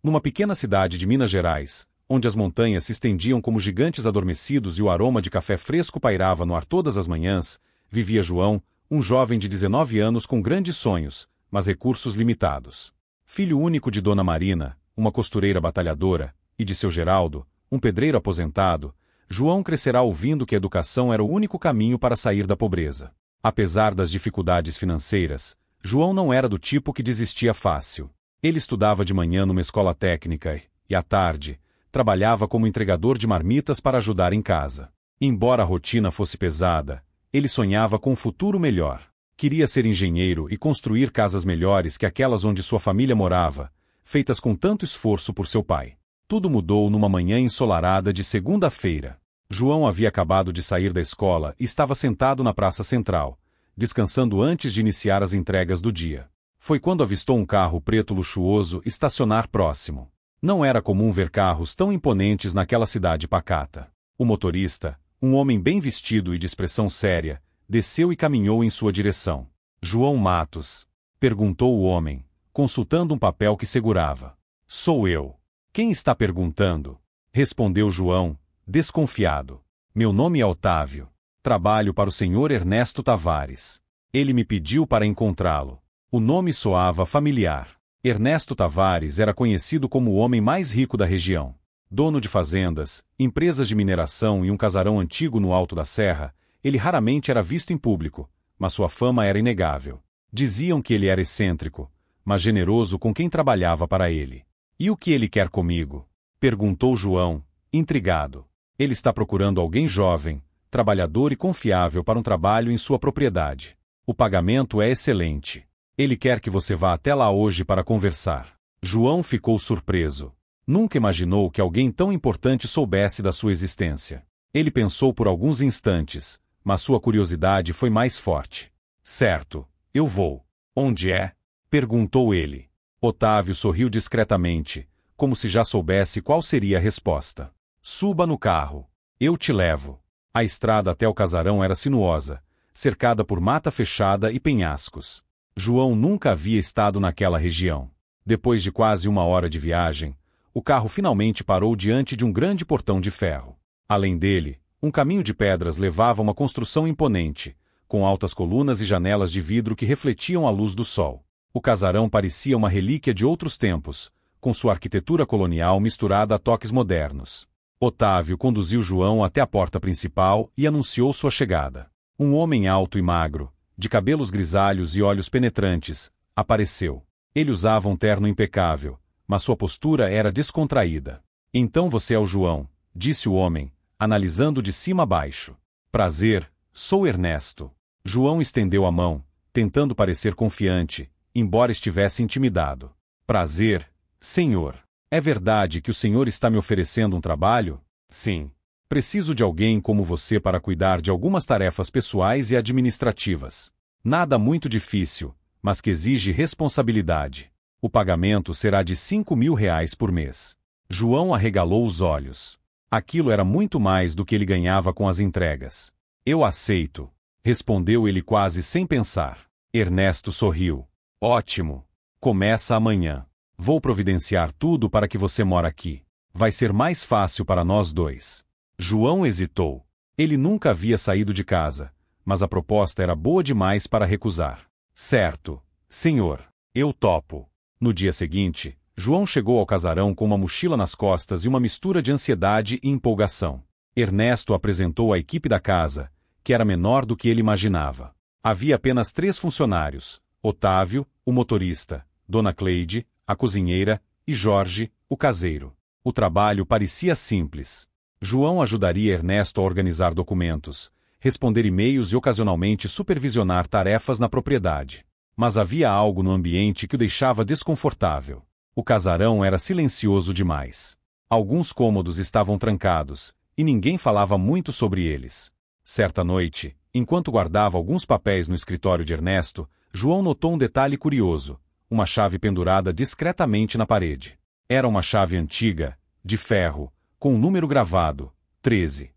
Numa pequena cidade de Minas Gerais, onde as montanhas se estendiam como gigantes adormecidos e o aroma de café fresco pairava no ar todas as manhãs, vivia João, um jovem de 19 anos com grandes sonhos, mas recursos limitados. Filho único de Dona Marina, uma costureira batalhadora, e de seu Geraldo, um pedreiro aposentado, João crescerá ouvindo que a educação era o único caminho para sair da pobreza. Apesar das dificuldades financeiras, João não era do tipo que desistia fácil. Ele estudava de manhã numa escola técnica e, à tarde, trabalhava como entregador de marmitas para ajudar em casa. Embora a rotina fosse pesada, ele sonhava com um futuro melhor. Queria ser engenheiro e construir casas melhores que aquelas onde sua família morava, feitas com tanto esforço por seu pai. Tudo mudou numa manhã ensolarada de segunda-feira. João havia acabado de sair da escola e estava sentado na praça central, descansando antes de iniciar as entregas do dia. Foi quando avistou um carro preto luxuoso estacionar próximo. Não era comum ver carros tão imponentes naquela cidade pacata. O motorista, um homem bem vestido e de expressão séria, desceu e caminhou em sua direção. João Matos? Perguntou o homem, consultando um papel que segurava. Sou eu. Quem está perguntando? Respondeu João, desconfiado. Meu nome é Otávio. Trabalho para o senhor Ernesto Tavares. Ele me pediu para encontrá-lo. O nome soava familiar. Ernesto Tavares era conhecido como o homem mais rico da região. Dono de fazendas, empresas de mineração e um casarão antigo no alto da serra, ele raramente era visto em público, mas sua fama era inegável. Diziam que ele era excêntrico, mas generoso com quem trabalhava para ele. E o que ele quer comigo? Perguntou João, intrigado. Ele está procurando alguém jovem, trabalhador e confiável para um trabalho em sua propriedade. O pagamento é excelente. Ele quer que você vá até lá hoje para conversar. João ficou surpreso. Nunca imaginou que alguém tão importante soubesse da sua existência. Ele pensou por alguns instantes, mas sua curiosidade foi mais forte. Certo, eu vou. Onde é? Perguntou ele. Otávio sorriu discretamente, como se já soubesse qual seria a resposta. Suba no carro. Eu te levo. A estrada até o casarão era sinuosa, cercada por mata fechada e penhascos. João nunca havia estado naquela região. Depois de quase 1 hora de viagem, o carro finalmente parou diante de um grande portão de ferro. Além dele, um caminho de pedras levava a uma construção imponente, com altas colunas e janelas de vidro que refletiam a luz do sol. O casarão parecia uma relíquia de outros tempos, com sua arquitetura colonial misturada a toques modernos. Otávio conduziu João até a porta principal e anunciou sua chegada. Um homem alto e magro, de cabelos grisalhos e olhos penetrantes, apareceu. Ele usava um terno impecável, mas sua postura era descontraída. Então você é o João, disse o homem, analisando de cima a baixo. Prazer, sou Ernesto. João estendeu a mão, tentando parecer confiante, embora estivesse intimidado. Prazer, senhor. É verdade que o senhor está me oferecendo um trabalho? Sim. Preciso de alguém como você para cuidar de algumas tarefas pessoais e administrativas. Nada muito difícil, mas que exige responsabilidade. O pagamento será de R$ 5.000 por mês. João arregalou os olhos. Aquilo era muito mais do que ele ganhava com as entregas. Eu aceito, respondeu ele quase sem pensar. Ernesto sorriu. Ótimo. Começa amanhã. Vou providenciar tudo para que você mora aqui. Vai ser mais fácil para nós dois. João hesitou. Ele nunca havia saído de casa, mas a proposta era boa demais para recusar. Certo, senhor. Eu topo. No dia seguinte, João chegou ao casarão com uma mochila nas costas e uma mistura de ansiedade e empolgação. Ernesto apresentou a equipe da casa, que era menor do que ele imaginava. Havia apenas 3 funcionários: Otávio, o motorista, Dona Cleide, a cozinheira, e Jorge, o caseiro. O trabalho parecia simples. João ajudaria Ernesto a organizar documentos, responder e-mails e ocasionalmente supervisionar tarefas na propriedade. Mas havia algo no ambiente que o deixava desconfortável. O casarão era silencioso demais. Alguns cômodos estavam trancados, e ninguém falava muito sobre eles. Certa noite, enquanto guardava alguns papéis no escritório de Ernesto, João notou um detalhe curioso: uma chave pendurada discretamente na parede. Era uma chave antiga, de ferro, com um número gravado, 13.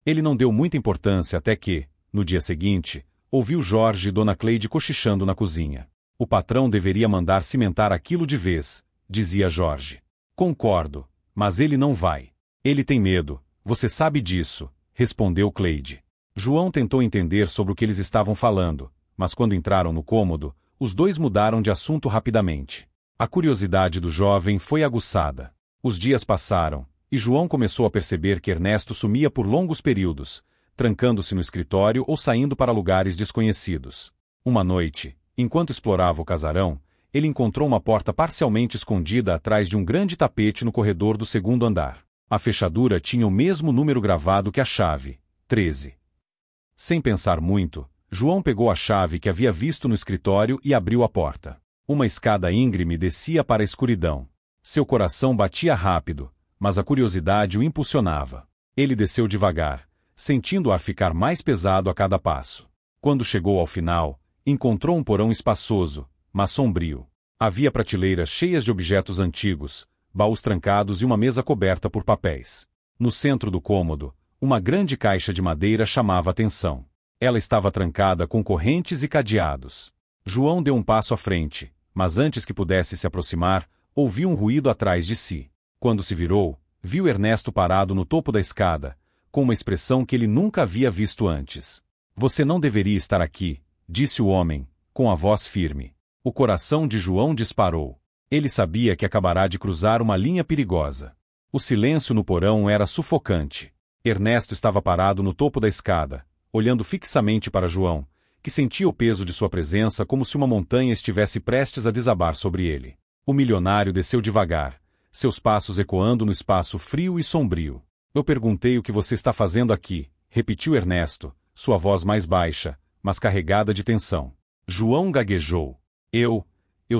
Ele não deu muita importância até que, no dia seguinte, ouviu Jorge e Dona Cleide cochichando na cozinha. O patrão deveria mandar cimentar aquilo de vez, dizia Jorge. Concordo, mas ele não vai. Ele tem medo, você sabe disso, respondeu Cleide. João tentou entender sobre o que eles estavam falando, mas quando entraram no cômodo, os dois mudaram de assunto rapidamente. A curiosidade do jovem foi aguçada. Os dias passaram, e João começou a perceber que Ernesto sumia por longos períodos, trancando-se no escritório ou saindo para lugares desconhecidos. Uma noite, enquanto explorava o casarão, ele encontrou uma porta parcialmente escondida atrás de um grande tapete no corredor do segundo andar. A fechadura tinha o mesmo número gravado que a chave, 13. Sem pensar muito, João pegou a chave que havia visto no escritório e abriu a porta. Uma escada íngreme descia para a escuridão. Seu coração batia rápido, mas a curiosidade o impulsionava. Ele desceu devagar, sentindo o ar ficar mais pesado a cada passo. Quando chegou ao final, encontrou um porão espaçoso, mas sombrio. Havia prateleiras cheias de objetos antigos, baús trancados e uma mesa coberta por papéis. No centro do cômodo, uma grande caixa de madeira chamava a atenção. Ela estava trancada com correntes e cadeados. João deu um passo à frente, mas antes que pudesse se aproximar, ouviu um ruído atrás de si. Quando se virou, viu Ernesto parado no topo da escada, com uma expressão que ele nunca havia visto antes. Você não deveria estar aqui, disse o homem, com a voz firme. O coração de João disparou. Ele sabia que acabará de cruzar uma linha perigosa. O silêncio no porão era sufocante. Ernesto estava parado no topo da escada, olhando fixamente para João, que sentia o peso de sua presença como se uma montanha estivesse prestes a desabar sobre ele. O milionário desceu devagar, seus passos ecoando no espaço frio e sombrio. Eu perguntei o que você está fazendo aqui, repetiu Ernesto, sua voz mais baixa, mas carregada de tensão. João gaguejou. Eu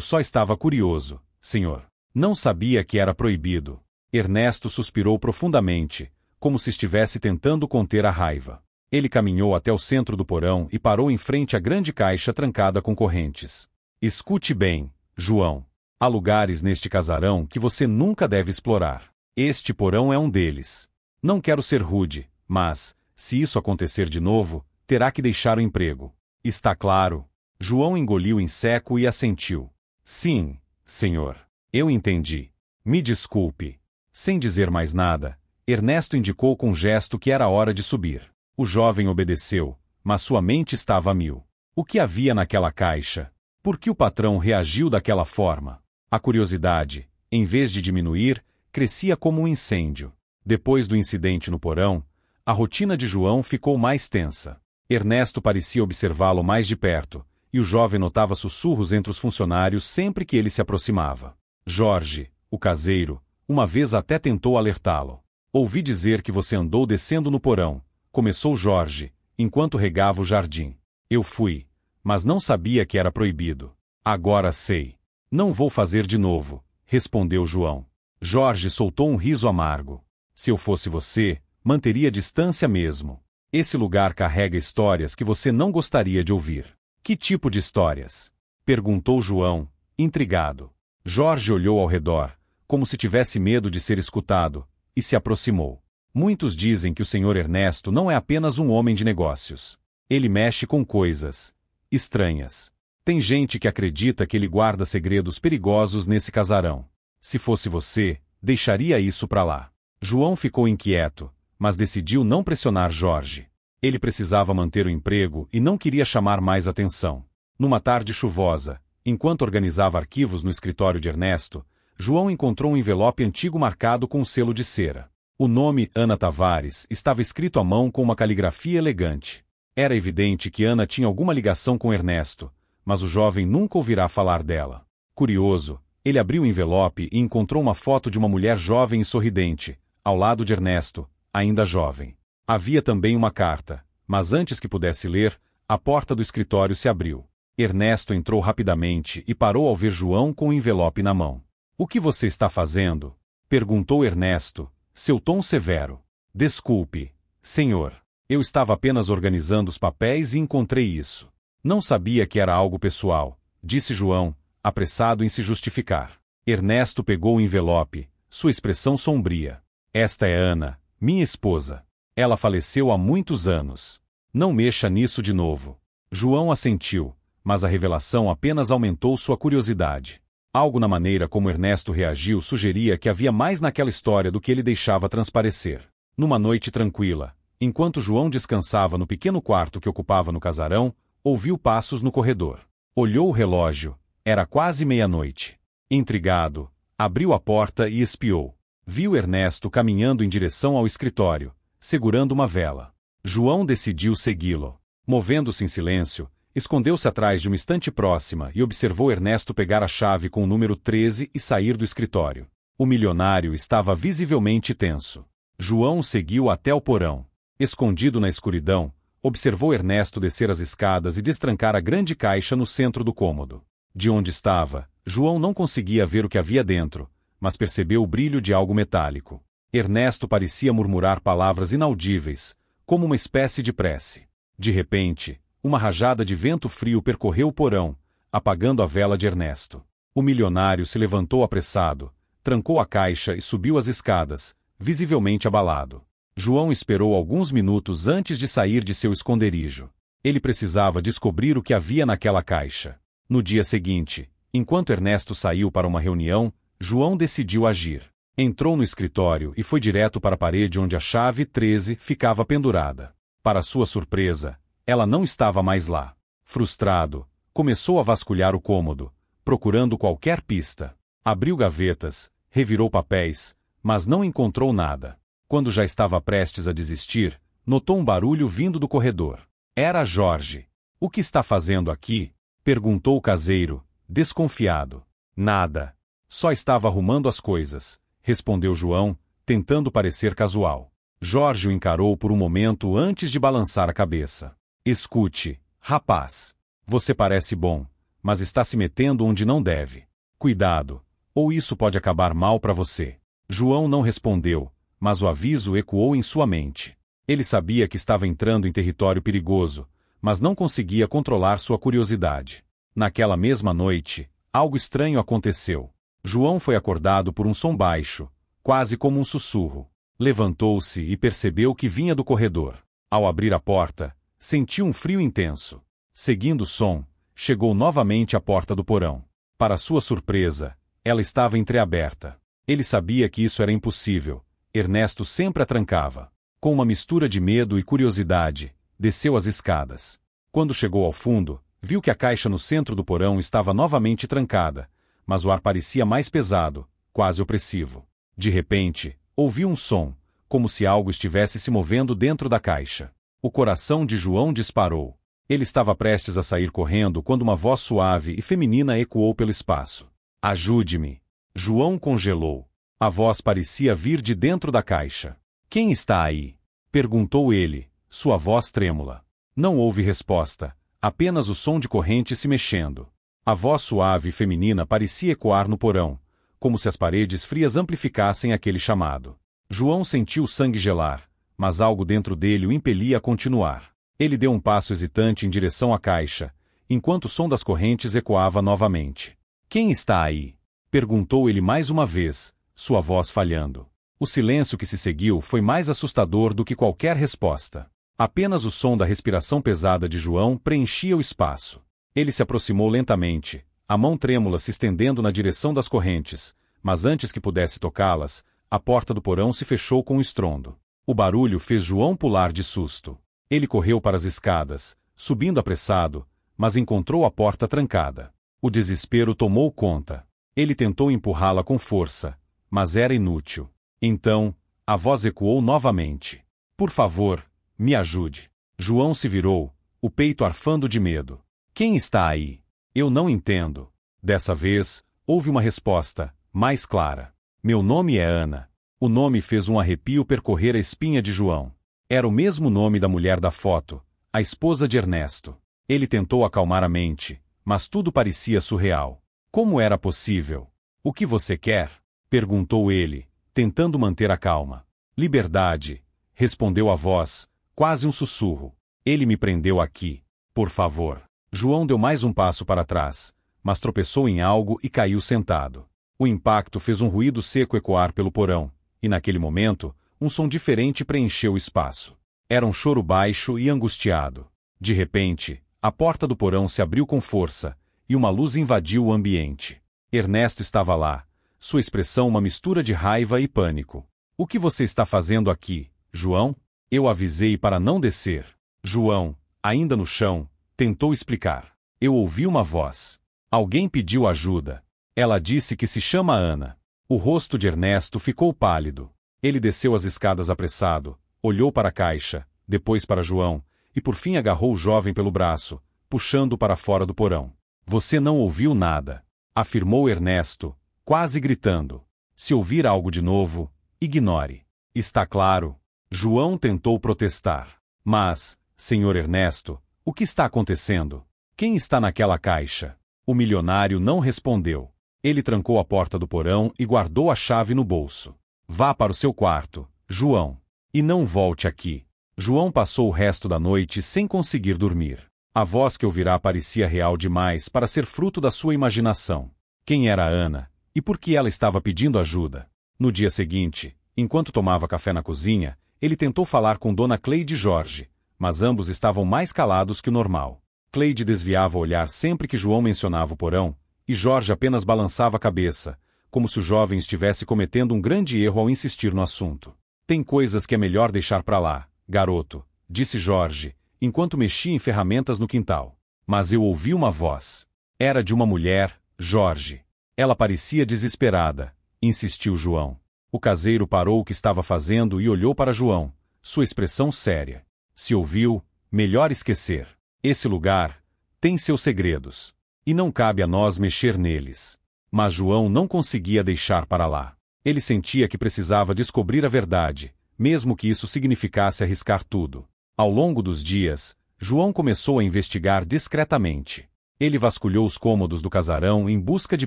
só estava curioso, senhor. Não sabia que era proibido. Ernesto suspirou profundamente, como se estivesse tentando conter a raiva. Ele caminhou até o centro do porão e parou em frente à grande caixa trancada com correntes. Escute bem, João. Há lugares neste casarão que você nunca deve explorar. Este porão é um deles. Não quero ser rude, mas, se isso acontecer de novo, terá que deixar o emprego. Está claro? João engoliu em seco e assentiu. Sim, senhor. Eu entendi. Me desculpe. Sem dizer mais nada, Ernesto indicou com um gesto que era hora de subir. O jovem obedeceu, mas sua mente estava a mil. O que havia naquela caixa? Por que o patrão reagiu daquela forma? A curiosidade, em vez de diminuir, crescia como um incêndio. Depois do incidente no porão, a rotina de João ficou mais tensa. Ernesto parecia observá-lo mais de perto, e o jovem notava sussurros entre os funcionários sempre que ele se aproximava. Jorge, o caseiro, uma vez até tentou alertá-lo. Ouvi dizer que você andou descendo no porão, começou Jorge, enquanto regava o jardim. Eu fui, mas não sabia que era proibido. Agora sei. Não vou fazer de novo, respondeu João. Jorge soltou um riso amargo. Se eu fosse você, manteria distância mesmo. Esse lugar carrega histórias que você não gostaria de ouvir. Que tipo de histórias? Perguntou João, intrigado. Jorge olhou ao redor, como se tivesse medo de ser escutado, e se aproximou. Muitos dizem que o senhor Ernesto não é apenas um homem de negócios. Ele mexe com coisas estranhas. Tem gente que acredita que ele guarda segredos perigosos nesse casarão. Se fosse você, deixaria isso pra lá. João ficou inquieto, mas decidiu não pressionar Jorge. Ele precisava manter o emprego e não queria chamar mais atenção. Numa tarde chuvosa, enquanto organizava arquivos no escritório de Ernesto, João encontrou um envelope antigo marcado com um selo de cera. O nome Ana Tavares estava escrito à mão com uma caligrafia elegante. Era evidente que Ana tinha alguma ligação com Ernesto, mas o jovem nunca ouvirá falar dela. Curioso, ele abriu o envelope e encontrou uma foto de uma mulher jovem e sorridente, ao lado de Ernesto, ainda jovem. Havia também uma carta, mas antes que pudesse ler, a porta do escritório se abriu. Ernesto entrou rapidamente e parou ao ver João com o envelope na mão. O que você está fazendo? Perguntou Ernesto, seu tom severo. Desculpe, senhor. Eu estava apenas organizando os papéis e encontrei isso. Não sabia que era algo pessoal, disse João, apressado em se justificar. Ernesto pegou o envelope, sua expressão sombria. Esta é Ana, minha esposa. Ela faleceu há muitos anos. Não mexa nisso de novo. João assentiu, mas a revelação apenas aumentou sua curiosidade. Algo na maneira como Ernesto reagiu sugeria que havia mais naquela história do que ele deixava transparecer. Numa noite tranquila, enquanto João descansava no pequeno quarto que ocupava no casarão, ouviu passos no corredor. Olhou o relógio. Era quase meia-noite. Intrigado, abriu a porta e espiou. Viu Ernesto caminhando em direção ao escritório, segurando uma vela. João decidiu segui-lo. Movendo-se em silêncio, escondeu-se atrás de uma estante próxima e observou Ernesto pegar a chave com o número 13 e sair do escritório. O milionário estava visivelmente tenso. João o seguiu até o porão. Escondido na escuridão, observou Ernesto descer as escadas e destrancar a grande caixa no centro do cômodo. De onde estava, João não conseguia ver o que havia dentro, mas percebeu o brilho de algo metálico. Ernesto parecia murmurar palavras inaudíveis, como uma espécie de prece. De repente, uma rajada de vento frio percorreu o porão, apagando a vela de Ernesto. O milionário se levantou apressado, trancou a caixa e subiu as escadas, visivelmente abalado. João esperou alguns minutos antes de sair de seu esconderijo. Ele precisava descobrir o que havia naquela caixa. No dia seguinte, enquanto Ernesto saiu para uma reunião, João decidiu agir. Entrou no escritório e foi direto para a parede onde a chave 13 ficava pendurada. Para sua surpresa, ela não estava mais lá. Frustrado, começou a vasculhar o cômodo, procurando qualquer pista. Abriu gavetas, revirou papéis, mas não encontrou nada. Quando já estava prestes a desistir, notou um barulho vindo do corredor. Era Jorge. "O que está fazendo aqui?" perguntou o caseiro, desconfiado. "Nada. Só estava arrumando as coisas", respondeu João, tentando parecer casual. Jorge o encarou por um momento antes de balançar a cabeça. "Escute, rapaz. Você parece bom, mas está se metendo onde não deve. Cuidado, ou isso pode acabar mal para você." João não respondeu, mas o aviso ecoou em sua mente. Ele sabia que estava entrando em território perigoso, mas não conseguia controlar sua curiosidade. Naquela mesma noite, algo estranho aconteceu. João foi acordado por um som baixo, quase como um sussurro. Levantou-se e percebeu que vinha do corredor. Ao abrir a porta, sentiu um frio intenso. Seguindo o som, chegou novamente à porta do porão. Para sua surpresa, ela estava entreaberta. Ele sabia que isso era impossível. Ernesto sempre a trancava. Com uma mistura de medo e curiosidade, desceu as escadas. Quando chegou ao fundo, viu que a caixa no centro do porão estava novamente trancada, mas o ar parecia mais pesado, quase opressivo. De repente, ouviu um som, como se algo estivesse se movendo dentro da caixa. O coração de João disparou. Ele estava prestes a sair correndo quando uma voz suave e feminina ecoou pelo espaço. "Ajude-me." João congelou. A voz parecia vir de dentro da caixa. "Quem está aí?" perguntou ele, sua voz trêmula. Não houve resposta, apenas o som de corrente se mexendo. A voz suave e feminina parecia ecoar no porão, como se as paredes frias amplificassem aquele chamado. João sentiu o sangue gelar, mas algo dentro dele o impelia a continuar. Ele deu um passo hesitante em direção à caixa, enquanto o som das correntes ecoava novamente. "Quem está aí?" perguntou ele mais uma vez, sua voz falhando. O silêncio que se seguiu foi mais assustador do que qualquer resposta. Apenas o som da respiração pesada de João preenchia o espaço. Ele se aproximou lentamente, a mão trêmula se estendendo na direção das correntes, mas antes que pudesse tocá-las, a porta do porão se fechou com um estrondo. O barulho fez João pular de susto. Ele correu para as escadas, subindo apressado, mas encontrou a porta trancada. O desespero tomou conta. Ele tentou empurrá-la com força, mas era inútil. Então, a voz ecoou novamente. "Por favor, me ajude." João se virou, o peito arfando de medo. "Quem está aí?" "Eu não entendo." Dessa vez, houve uma resposta, mais clara. "Meu nome é Ana." O nome fez um arrepio percorrer a espinha de João. Era o mesmo nome da mulher da foto, a esposa de Ernesto. Ele tentou acalmar a mente, mas tudo parecia surreal. Como era possível? "O que você quer?" perguntou ele, tentando manter a calma. "Liberdade", respondeu a voz, quase um sussurro. "Ele me prendeu aqui. Por favor." João deu mais um passo para trás, mas tropeçou em algo e caiu sentado. O impacto fez um ruído seco ecoar pelo porão, e naquele momento, um som diferente preencheu o espaço. Era um choro baixo e angustiado. De repente, a porta do porão se abriu com força, e uma luz invadiu o ambiente. Ernesto estava lá, sua expressão uma mistura de raiva e pânico. O que você está fazendo aqui, João? Eu avisei para não descer. João, ainda no chão, tentou explicar. Eu ouvi uma voz. Alguém pediu ajuda. Ela disse que se chama Ana. O rosto de Ernesto ficou pálido. Ele desceu as escadas apressado, olhou para a caixa, depois para João, e por fim agarrou o jovem pelo braço, puxando-o para fora do porão. Você não ouviu nada, afirmou Ernesto, quase gritando. Se ouvir algo de novo, ignore. Está claro? João tentou protestar. Mas, senhor Ernesto, o que está acontecendo? Quem está naquela caixa? O milionário não respondeu. Ele trancou a porta do porão e guardou a chave no bolso. Vá para o seu quarto, João. E não volte aqui. João passou o resto da noite sem conseguir dormir. A voz que ouvirá parecia real demais para ser fruto da sua imaginação. Quem era Ana? E por que ela estava pedindo ajuda? No dia seguinte, enquanto tomava café na cozinha, ele tentou falar com Dona Cleide e Jorge, mas ambos estavam mais calados que o normal. Cleide desviava o olhar sempre que João mencionava o porão, e Jorge apenas balançava a cabeça, como se o jovem estivesse cometendo um grande erro ao insistir no assunto. Tem coisas que é melhor deixar para lá, garoto, disse Jorge, enquanto mexia em ferramentas no quintal. Mas eu ouvi uma voz. Era de uma mulher, Jorge. Ela parecia desesperada, insistiu João. O caseiro parou o que estava fazendo e olhou para João, sua expressão séria. Se ouviu, melhor esquecer. Esse lugar tem seus segredos, e não cabe a nós mexer neles. Mas João não conseguia deixar para lá. Ele sentia que precisava descobrir a verdade, mesmo que isso significasse arriscar tudo. Ao longo dos dias, João começou a investigar discretamente. Ele vasculhou os cômodos do casarão em busca de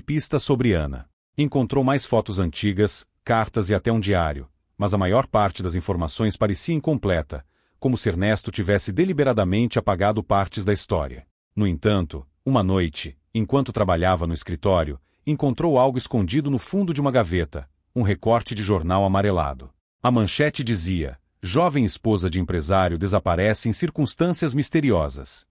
pistas sobre Ana. Encontrou mais fotos antigas, cartas e até um diário, mas a maior parte das informações parecia incompleta, como se Ernesto tivesse deliberadamente apagado partes da história. No entanto, uma noite, enquanto trabalhava no escritório, encontrou algo escondido no fundo de uma gaveta, um recorte de jornal amarelado. A manchete dizia: jovem esposa de empresário desaparece em circunstâncias misteriosas.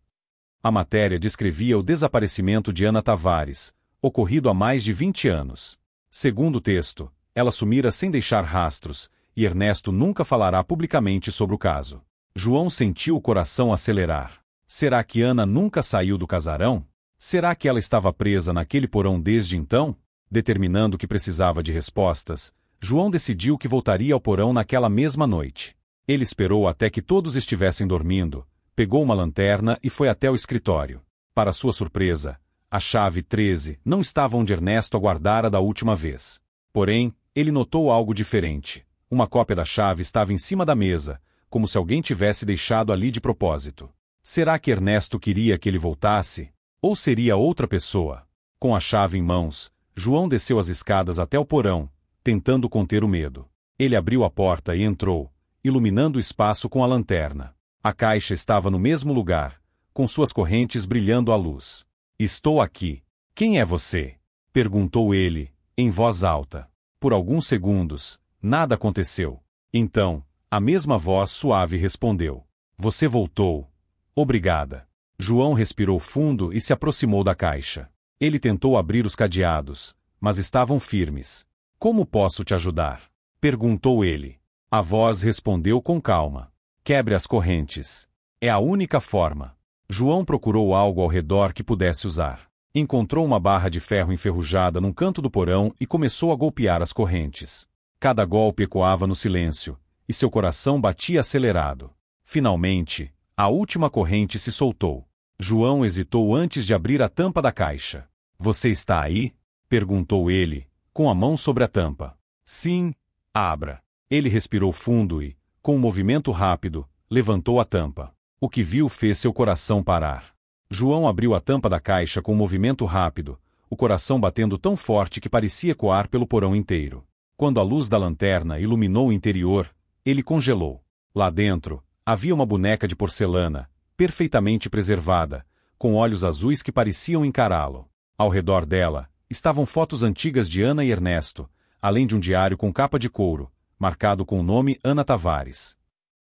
A matéria descrevia o desaparecimento de Ana Tavares, ocorrido há mais de 20 anos. Segundo o texto, ela sumira sem deixar rastros, e Ernesto nunca falará publicamente sobre o caso. João sentiu o coração acelerar. Será que Ana nunca saiu do casarão? Será que ela estava presa naquele porão desde então? Determinando que precisava de respostas, João decidiu que voltaria ao porão naquela mesma noite. Ele esperou até que todos estivessem dormindo, pegou uma lanterna e foi até o escritório. Para sua surpresa, a chave 13 não estava onde Ernesto a guardara da última vez. Porém, ele notou algo diferente. Uma cópia da chave estava em cima da mesa, como se alguém tivesse deixado ali de propósito. Será que Ernesto queria que ele voltasse? Ou seria outra pessoa? Com a chave em mãos, João desceu as escadas até o porão, tentando conter o medo. Ele abriu a porta e entrou, iluminando o espaço com a lanterna. A caixa estava no mesmo lugar, com suas correntes brilhando à luz. Estou aqui. Quem é você? Perguntou ele, em voz alta. Por alguns segundos, nada aconteceu. Então, a mesma voz suave respondeu. Você voltou. Obrigada. João respirou fundo e se aproximou da caixa. Ele tentou abrir os cadeados, mas estavam firmes. Como posso te ajudar? Perguntou ele. A voz respondeu com calma. Quebre as correntes. É a única forma. João procurou algo ao redor que pudesse usar. Encontrou uma barra de ferro enferrujada num canto do porão e começou a golpear as correntes. Cada golpe ecoava no silêncio, e seu coração batia acelerado. Finalmente, a última corrente se soltou. João hesitou antes de abrir a tampa da caixa. Você está aí? Perguntou ele, com a mão sobre a tampa. Sim, abra. Ele respirou fundo e, com um movimento rápido, levantou a tampa. O que viu fez seu coração parar. João abriu a tampa da caixa com um movimento rápido, o coração batendo tão forte que parecia ecoar pelo porão inteiro. Quando a luz da lanterna iluminou o interior, ele congelou. Lá dentro, havia uma boneca de porcelana, perfeitamente preservada, com olhos azuis que pareciam encará-lo. Ao redor dela, estavam fotos antigas de Ana e Ernesto, além de um diário com capa de couro, marcado com o nome Ana Tavares.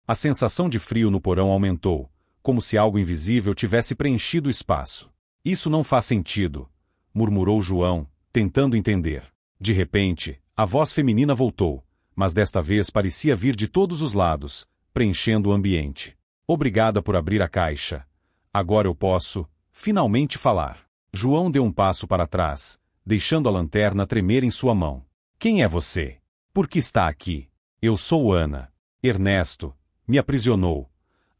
A sensação de frio no porão aumentou, como se algo invisível tivesse preenchido o espaço. Isso não faz sentido, murmurou João, tentando entender. De repente, a voz feminina voltou, mas desta vez parecia vir de todos os lados, preenchendo o ambiente. Obrigada por abrir a caixa. Agora eu posso, finalmente, falar. João deu um passo para trás, deixando a lanterna tremer em sua mão. Quem é você? Por que está aqui? Eu sou Ana. Ernesto me aprisionou.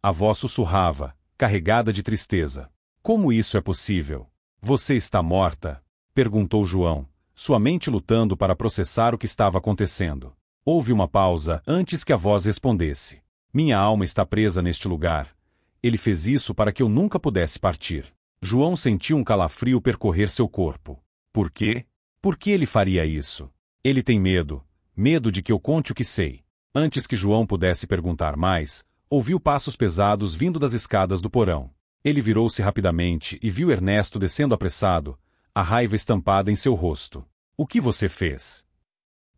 A voz sussurrava, carregada de tristeza. Como isso é possível? Você está morta? Perguntou João, sua mente lutando para processar o que estava acontecendo. Houve uma pausa antes que a voz respondesse. Minha alma está presa neste lugar. Ele fez isso para que eu nunca pudesse partir. João sentiu um calafrio percorrer seu corpo. Por quê? Por que ele faria isso? Ele tem medo. Medo de que eu conte o que sei. Antes que João pudesse perguntar mais, ouviu passos pesados vindo das escadas do porão. Ele virou-se rapidamente e viu Ernesto descendo apressado, a raiva estampada em seu rosto. O que você fez?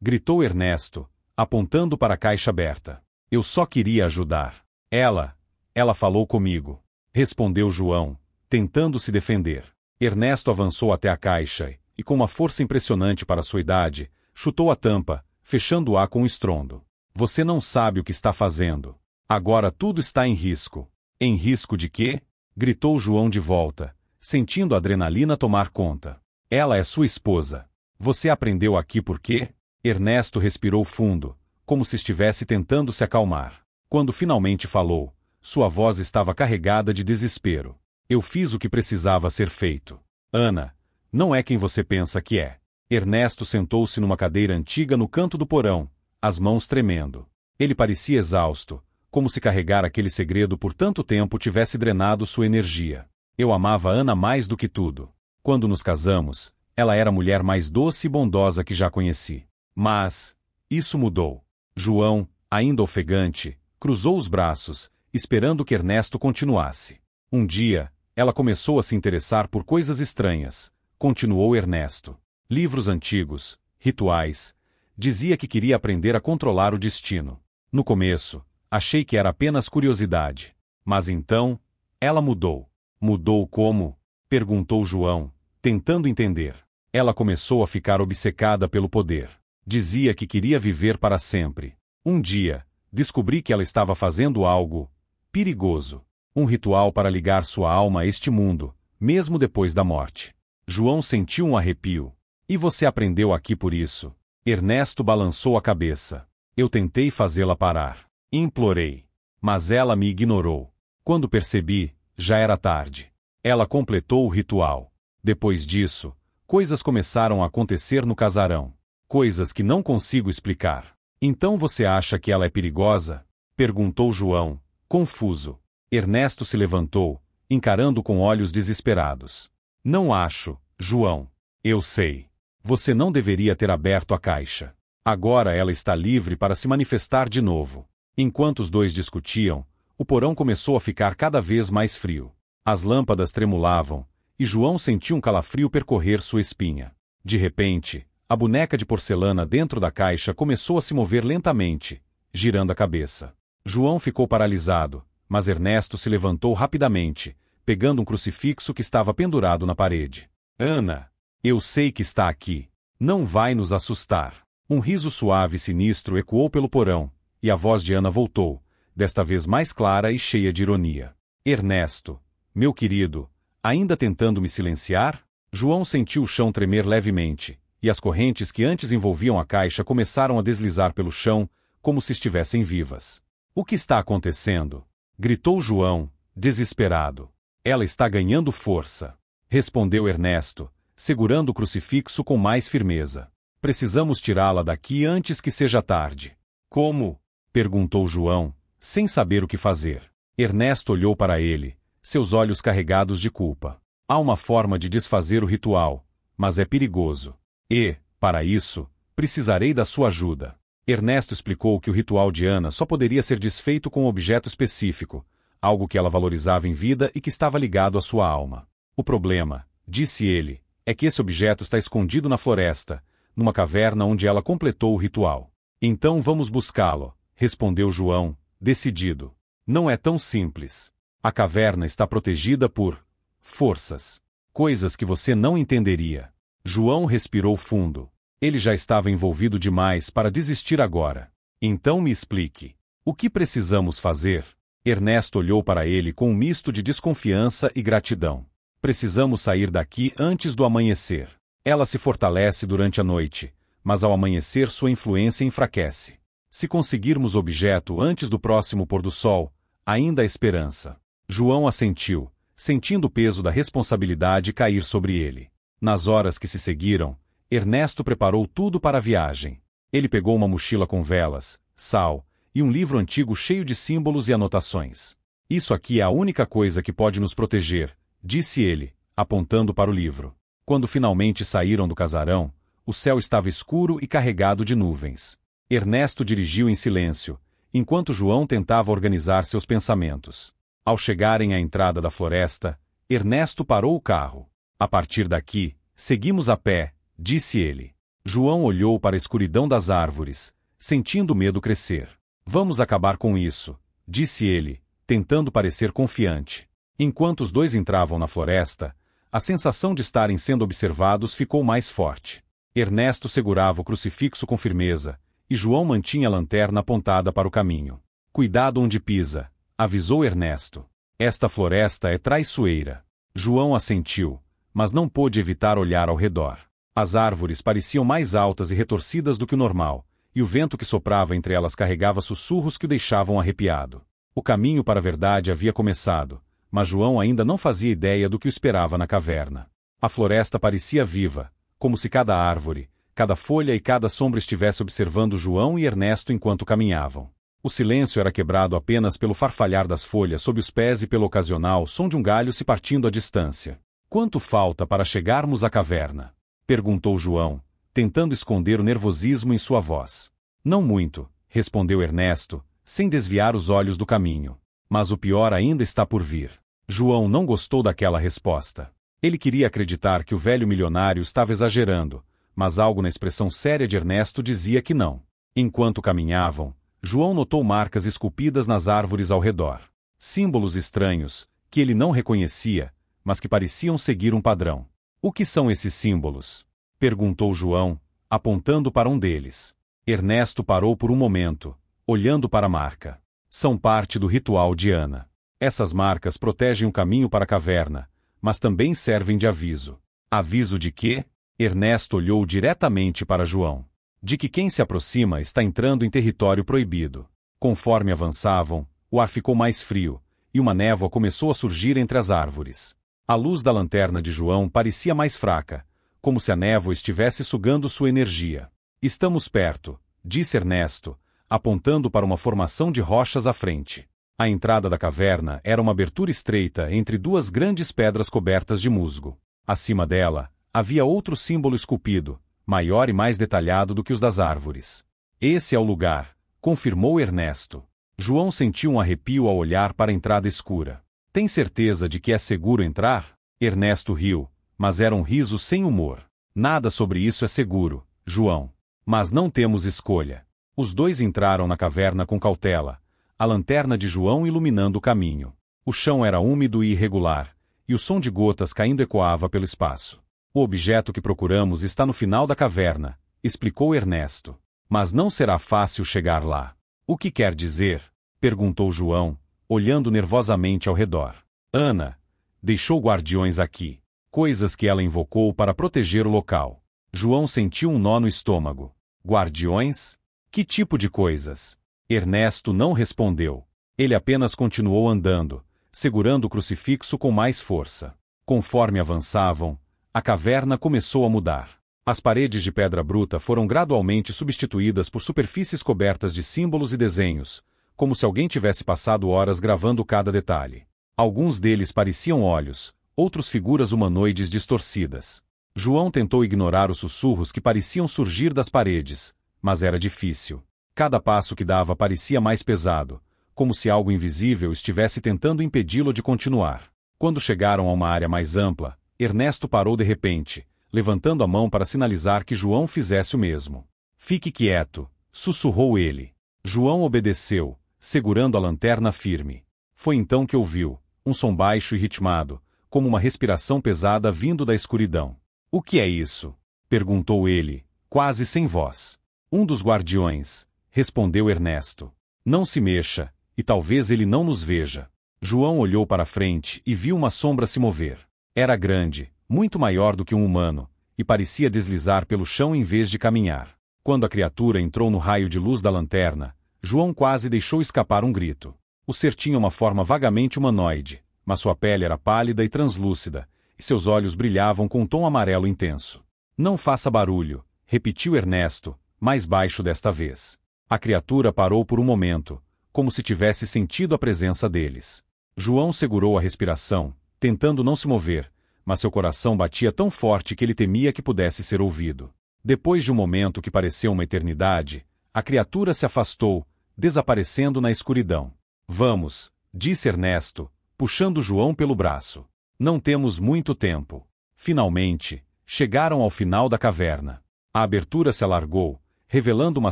Gritou Ernesto, apontando para a caixa aberta. Eu só queria ajudar. Ela falou comigo. Respondeu João, tentando se defender. Ernesto avançou até a caixa e, com uma força impressionante para sua idade, chutou a tampa, fechando-a com um estrondo. Você não sabe o que está fazendo. Agora tudo está em risco. Em risco de quê? Gritou João de volta, sentindo a adrenalina tomar conta. Ela é sua esposa. Você aprendeu aqui por quê? Ernesto respirou fundo, como se estivesse tentando se acalmar. Quando finalmente falou, sua voz estava carregada de desespero. Eu fiz o que precisava ser feito. Ana, não é quem você pensa que é. Ernesto sentou-se numa cadeira antiga no canto do porão, as mãos tremendo. Ele parecia exausto, como se carregar aquele segredo por tanto tempo tivesse drenado sua energia. Eu amava Ana mais do que tudo. Quando nos casamos, ela era a mulher mais doce e bondosa que já conheci. Mas isso mudou. João, ainda ofegante, cruzou os braços, esperando que Ernesto continuasse. Um dia, ela começou a se interessar por coisas estranhas, continuou Ernesto. Livros antigos, rituais. Dizia que queria aprender a controlar o destino. No começo, achei que era apenas curiosidade. Mas então, ela mudou. Mudou como? Perguntou João, tentando entender. Ela começou a ficar obcecada pelo poder. Dizia que queria viver para sempre. Um dia, descobri que ela estava fazendo algo perigoso. Um ritual para ligar sua alma a este mundo, mesmo depois da morte. João sentiu um arrepio. E você aprendeu aqui por isso? Ernesto balançou a cabeça. Eu tentei fazê-la parar. Implorei. Mas ela me ignorou. Quando percebi, já era tarde. Ela completou o ritual. Depois disso, coisas começaram a acontecer no casarão. Coisas que não consigo explicar. Então você acha que ela é perigosa? Perguntou João, confuso. Ernesto se levantou, encarando com olhos desesperados. Não acho, João. Eu sei. Você não deveria ter aberto a caixa. Agora ela está livre para se manifestar de novo. Enquanto os dois discutiam, o porão começou a ficar cada vez mais frio. As lâmpadas tremulavam, e João sentiu um calafrio percorrer sua espinha. De repente, a boneca de porcelana dentro da caixa começou a se mover lentamente, girando a cabeça. João ficou paralisado, mas Ernesto se levantou rapidamente, pegando um crucifixo que estava pendurado na parede. Ana, eu sei que está aqui. Não vai nos assustar. Um riso suave e sinistro ecoou pelo porão, e a voz de Ana voltou, desta vez mais clara e cheia de ironia. Ernesto, meu querido, ainda tentando me silenciar? João sentiu o chão tremer levemente, e as correntes que antes envolviam a caixa começaram a deslizar pelo chão, como se estivessem vivas. O que está acontecendo? Gritou João, desesperado. Ela está ganhando força. Respondeu Ernesto, segurando o crucifixo com mais firmeza. Precisamos tirá-la daqui antes que seja tarde. Como? Perguntou João, sem saber o que fazer. Ernesto olhou para ele, seus olhos carregados de culpa. Há uma forma de desfazer o ritual, mas é perigoso. E, para isso, precisarei da sua ajuda. Ernesto explicou que o ritual de Ana só poderia ser desfeito com um objeto específico, algo que ela valorizava em vida e que estava ligado à sua alma. O problema, disse ele, é que esse objeto está escondido na floresta, numa caverna onde ela completou o ritual. Então vamos buscá-lo, respondeu João, decidido. Não é tão simples. A caverna está protegida por forças. Coisas que você não entenderia. João respirou fundo. Ele já estava envolvido demais para desistir agora. Então me explique. O que precisamos fazer? Ernesto olhou para ele com um misto de desconfiança e gratidão. Precisamos sair daqui antes do amanhecer. Ela se fortalece durante a noite, mas ao amanhecer sua influência enfraquece. Se conseguirmos o objeto antes do próximo pôr do sol, ainda há esperança. João assentiu, sentindo o peso da responsabilidade cair sobre ele. Nas horas que se seguiram, Ernesto preparou tudo para a viagem. Ele pegou uma mochila com velas, sal e um livro antigo cheio de símbolos e anotações. Isso aqui é a única coisa que pode nos proteger, disse ele, apontando para o livro. Quando finalmente saíram do casarão, o céu estava escuro e carregado de nuvens. Ernesto dirigiu em silêncio, enquanto João tentava organizar seus pensamentos. Ao chegarem à entrada da floresta, Ernesto parou o carro. A partir daqui, seguimos a pé, disse ele. João olhou para a escuridão das árvores, sentindo o medo crescer. Vamos acabar com isso, disse ele, tentando parecer confiante. Enquanto os dois entravam na floresta, a sensação de estarem sendo observados ficou mais forte. Ernesto segurava o crucifixo com firmeza, e João mantinha a lanterna apontada para o caminho. Cuidado onde pisa, avisou Ernesto. Esta floresta é traiçoeira. João assentiu, mas não pôde evitar olhar ao redor. As árvores pareciam mais altas e retorcidas do que o normal, e o vento que soprava entre elas carregava sussurros que o deixavam arrepiado. O caminho para a verdade havia começado, mas João ainda não fazia ideia do que o esperava na caverna. A floresta parecia viva, como se cada árvore, cada folha e cada sombra estivesse observando João e Ernesto enquanto caminhavam. O silêncio era quebrado apenas pelo farfalhar das folhas sob os pés e pelo ocasional som de um galho se partindo à distância. Quanto falta para chegarmos à caverna? Perguntou João, tentando esconder o nervosismo em sua voz. Não muito, respondeu Ernesto, sem desviar os olhos do caminho. Mas o pior ainda está por vir. João não gostou daquela resposta. Ele queria acreditar que o velho milionário estava exagerando, mas algo na expressão séria de Ernesto dizia que não. Enquanto caminhavam, João notou marcas esculpidas nas árvores ao redor. Símbolos estranhos, que ele não reconhecia, mas que pareciam seguir um padrão. O que são esses símbolos? Perguntou João, apontando para um deles. Ernesto parou por um momento, olhando para a marca. São parte do ritual de Ana. Essas marcas protegem o caminho para a caverna, mas também servem de aviso. Aviso de quê? Ernesto olhou diretamente para João. De que quem se aproxima está entrando em território proibido. Conforme avançavam, o ar ficou mais frio, e uma névoa começou a surgir entre as árvores. A luz da lanterna de João parecia mais fraca, como se a névoa estivesse sugando sua energia. Estamos perto, disse Ernesto, apontando para uma formação de rochas à frente. A entrada da caverna era uma abertura estreita entre duas grandes pedras cobertas de musgo. Acima dela, havia outro símbolo esculpido, maior e mais detalhado do que os das árvores. Esse é o lugar, confirmou Ernesto. João sentiu um arrepio ao olhar para a entrada escura. Tem certeza de que é seguro entrar? Ernesto riu, mas era um riso sem humor. Nada sobre isso é seguro, João. Mas não temos escolha. Os dois entraram na caverna com cautela, a lanterna de João iluminando o caminho. O chão era úmido e irregular, e o som de gotas caindo ecoava pelo espaço. O objeto que procuramos está no final da caverna, explicou Ernesto. Mas não será fácil chegar lá. O que quer dizer? Perguntou João, olhando nervosamente ao redor. Ana deixou guardiões aqui. Coisas que ela invocou para proteger o local. João sentiu um nó no estômago. Guardiões? Que tipo de coisas? Ernesto não respondeu. Ele apenas continuou andando, segurando o crucifixo com mais força. Conforme avançavam, a caverna começou a mudar. As paredes de pedra bruta foram gradualmente substituídas por superfícies cobertas de símbolos e desenhos, como se alguém tivesse passado horas gravando cada detalhe. Alguns deles pareciam olhos, outros figuras humanoides distorcidas. João tentou ignorar os sussurros que pareciam surgir das paredes, mas era difícil. Cada passo que dava parecia mais pesado, como se algo invisível estivesse tentando impedi-lo de continuar. Quando chegaram a uma área mais ampla, Ernesto parou de repente, levantando a mão para sinalizar que João fizesse o mesmo. Fique quieto, sussurrou ele. João obedeceu, segurando a lanterna firme. Foi então que ouviu um som baixo e ritmado, como uma respiração pesada vindo da escuridão. O que é isso? Perguntou ele, quase sem voz. Um dos guardiões, respondeu Ernesto. Não se mexa, e talvez ele não nos veja. João olhou para frente e viu uma sombra se mover. Era grande, muito maior do que um humano, e parecia deslizar pelo chão em vez de caminhar. Quando a criatura entrou no raio de luz da lanterna, João quase deixou escapar um grito. O ser tinha uma forma vagamente humanoide, mas sua pele era pálida e translúcida, e seus olhos brilhavam com um tom amarelo intenso. Não faça barulho, repetiu Ernesto, mais baixo desta vez. A criatura parou por um momento, como se tivesse sentido a presença deles. João segurou a respiração, tentando não se mover, mas seu coração batia tão forte que ele temia que pudesse ser ouvido. Depois de um momento que pareceu uma eternidade, a criatura se afastou, desaparecendo na escuridão. Vamos, disse Ernesto, puxando João pelo braço. Não temos muito tempo. Finalmente, chegaram ao final da caverna. A abertura se alargou, revelando uma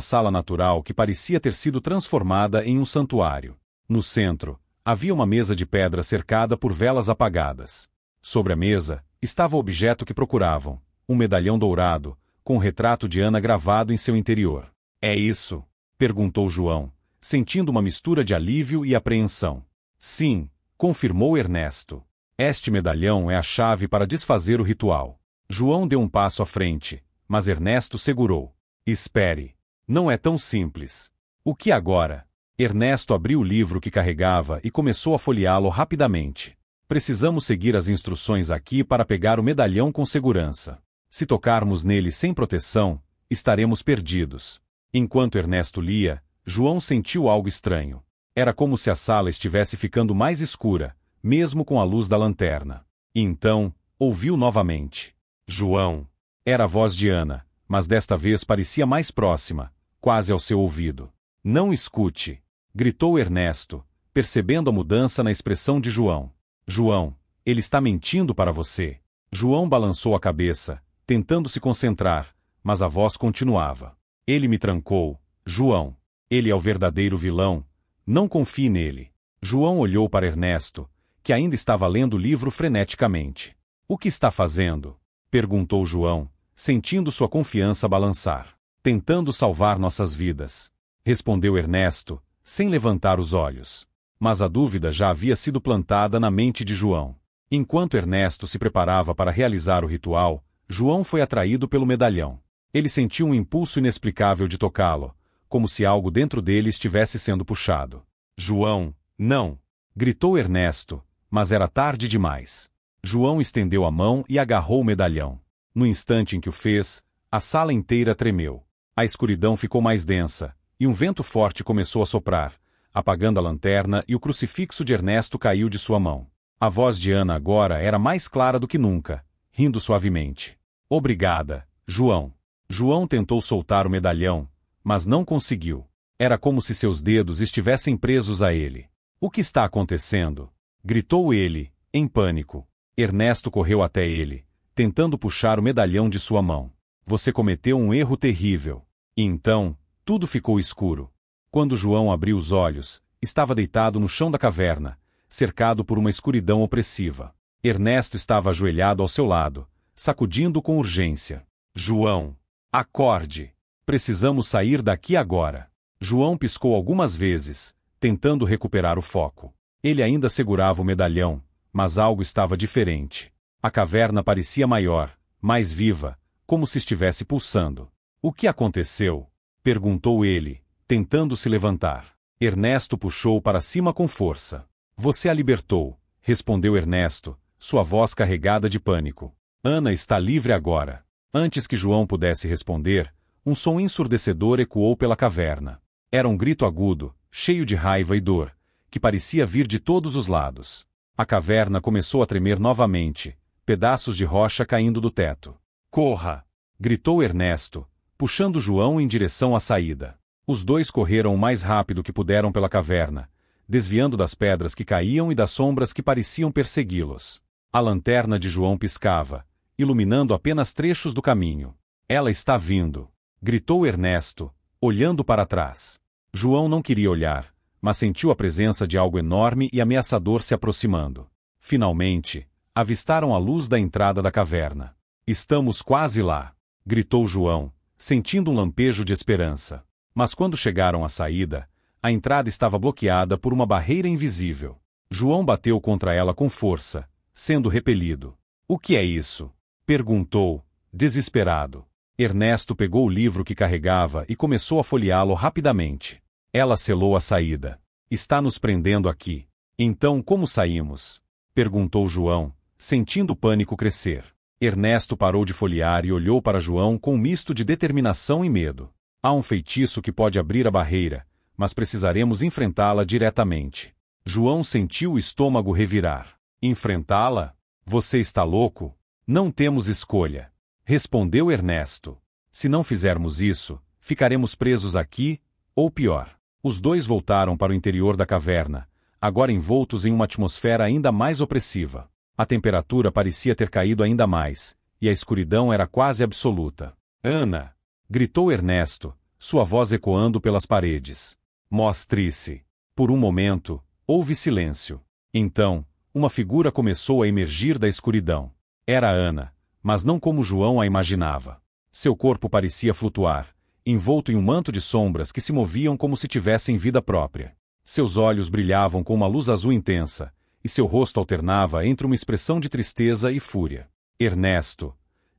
sala natural que parecia ter sido transformada em um santuário. No centro, havia uma mesa de pedra cercada por velas apagadas. Sobre a mesa, estava o objeto que procuravam, um medalhão dourado, com o retrato de Ana gravado em seu interior. É isso? Perguntou João, sentindo uma mistura de alívio e apreensão. Sim, confirmou Ernesto. Este medalhão é a chave para desfazer o ritual. João deu um passo à frente, mas Ernesto segurou. Espere. Não é tão simples. O que agora? Ernesto abriu o livro que carregava e começou a folheá-lo rapidamente. Precisamos seguir as instruções aqui para pegar o medalhão com segurança. Se tocarmos nele sem proteção, estaremos perdidos. Enquanto Ernesto lia, João sentiu algo estranho. Era como se a sala estivesse ficando mais escura, mesmo com a luz da lanterna. E então, ouviu novamente. João. Era a voz de Ana, mas desta vez parecia mais próxima, quase ao seu ouvido. Não escute, gritou Ernesto, percebendo a mudança na expressão de João. João, ele está mentindo para você. João balançou a cabeça, tentando se concentrar, mas a voz continuava. Ele me trancou, João. Ele é o verdadeiro vilão. Não confie nele. João olhou para Ernesto, que ainda estava lendo o livro freneticamente. O que está fazendo? Perguntou João, sentindo sua confiança balançar. Tentando salvar nossas vidas. Respondeu Ernesto, sem levantar os olhos. Mas a dúvida já havia sido plantada na mente de João. Enquanto Ernesto se preparava para realizar o ritual, João foi atraído pelo medalhão. Ele sentiu um impulso inexplicável de tocá-lo, como se algo dentro dele estivesse sendo puxado. João, não! Gritou Ernesto, mas era tarde demais. João estendeu a mão e agarrou o medalhão. No instante em que o fez, a sala inteira tremeu. A escuridão ficou mais densa, e um vento forte começou a soprar, apagando a lanterna e o crucifixo de Ernesto caiu de sua mão. A voz de Ana agora era mais clara do que nunca, rindo suavemente. Obrigada, João. João tentou soltar o medalhão, mas não conseguiu. Era como se seus dedos estivessem presos a ele. O que está acontecendo? Gritou ele, em pânico. Ernesto correu até ele, tentando puxar o medalhão de sua mão. Você cometeu um erro terrível. E então, tudo ficou escuro. Quando João abriu os olhos, estava deitado no chão da caverna, cercado por uma escuridão opressiva. Ernesto estava ajoelhado ao seu lado, sacudindo com urgência. João, acorde! Precisamos sair daqui agora. João piscou algumas vezes, tentando recuperar o foco. Ele ainda segurava o medalhão, mas algo estava diferente. A caverna parecia maior, mais viva, como se estivesse pulsando. O que aconteceu? Perguntou ele, tentando se levantar. Ernesto puxou para cima com força. Você a libertou, respondeu Ernesto, sua voz carregada de pânico. Ana está livre agora. Antes que João pudesse responder, um som ensurdecedor ecoou pela caverna. Era um grito agudo, cheio de raiva e dor, que parecia vir de todos os lados. A caverna começou a tremer novamente, pedaços de rocha caindo do teto. Corra! Gritou Ernesto, puxando João em direção à saída. Os dois correram o mais rápido que puderam pela caverna, desviando das pedras que caíam e das sombras que pareciam persegui-los. A lanterna de João piscava, iluminando apenas trechos do caminho. Ela está vindo! Gritou Ernesto, olhando para trás. João não queria olhar, mas sentiu a presença de algo enorme e ameaçador se aproximando. Finalmente, avistaram a luz da entrada da caverna. Estamos quase lá, gritou João, sentindo um lampejo de esperança. Mas quando chegaram à saída, a entrada estava bloqueada por uma barreira invisível. João bateu contra ela com força, sendo repelido. O que é isso? Perguntou, desesperado. Ernesto pegou o livro que carregava e começou a folheá-lo rapidamente. Ela selou a saída. Está nos prendendo aqui. Então como saímos? Perguntou João, sentindo o pânico crescer. Ernesto parou de folhear e olhou para João com um misto de determinação e medo. Há um feitiço que pode abrir a barreira, mas precisaremos enfrentá-la diretamente. João sentiu o estômago revirar. Enfrentá-la? Você está louco? Não temos escolha. Respondeu Ernesto. Se não fizermos isso, ficaremos presos aqui, ou pior. Os dois voltaram para o interior da caverna, agora envoltos em uma atmosfera ainda mais opressiva. A temperatura parecia ter caído ainda mais, e a escuridão era quase absoluta. Ana! Gritou Ernesto, sua voz ecoando pelas paredes. Mostre-se. Por um momento, houve silêncio. Então, uma figura começou a emergir da escuridão. Era Ana, mas não como João a imaginava. Seu corpo parecia flutuar, envolto em um manto de sombras que se moviam como se tivessem vida própria. Seus olhos brilhavam com uma luz azul intensa, e seu rosto alternava entre uma expressão de tristeza e fúria. Ernesto,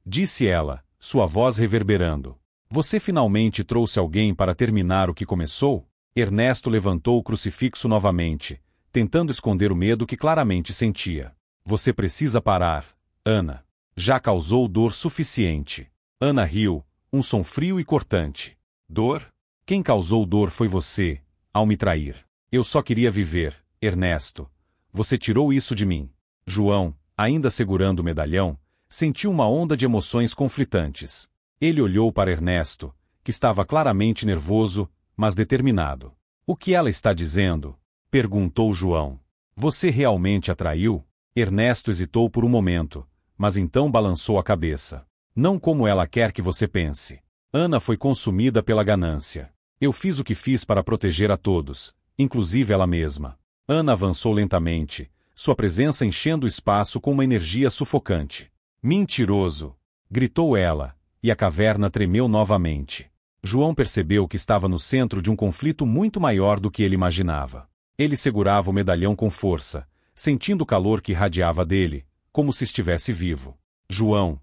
disse ela, sua voz reverberando. Você finalmente trouxe alguém para terminar o que começou? Ernesto levantou o crucifixo novamente, tentando esconder o medo que claramente sentia. Você precisa parar, Ana. Já causou dor suficiente. Ana riu, um som frio e cortante. Dor? Quem causou dor foi você, ao me trair. Eu só queria viver, Ernesto. Você tirou isso de mim. João, ainda segurando o medalhão, sentiu uma onda de emoções conflitantes. Ele olhou para Ernesto, que estava claramente nervoso, mas determinado. O que ela está dizendo? Perguntou João. Você realmente a traiu? Ernesto hesitou por um momento, mas então balançou a cabeça. Não como ela quer que você pense. Ana foi consumida pela ganância. Eu fiz o que fiz para proteger a todos, inclusive ela mesma. Ana avançou lentamente, sua presença enchendo o espaço com uma energia sufocante. Mentiroso! Gritou ela, e a caverna tremeu novamente. João percebeu que estava no centro de um conflito muito maior do que ele imaginava. Ele segurava o medalhão com força, sentindo o calor que irradiava dele, como se estivesse vivo. João,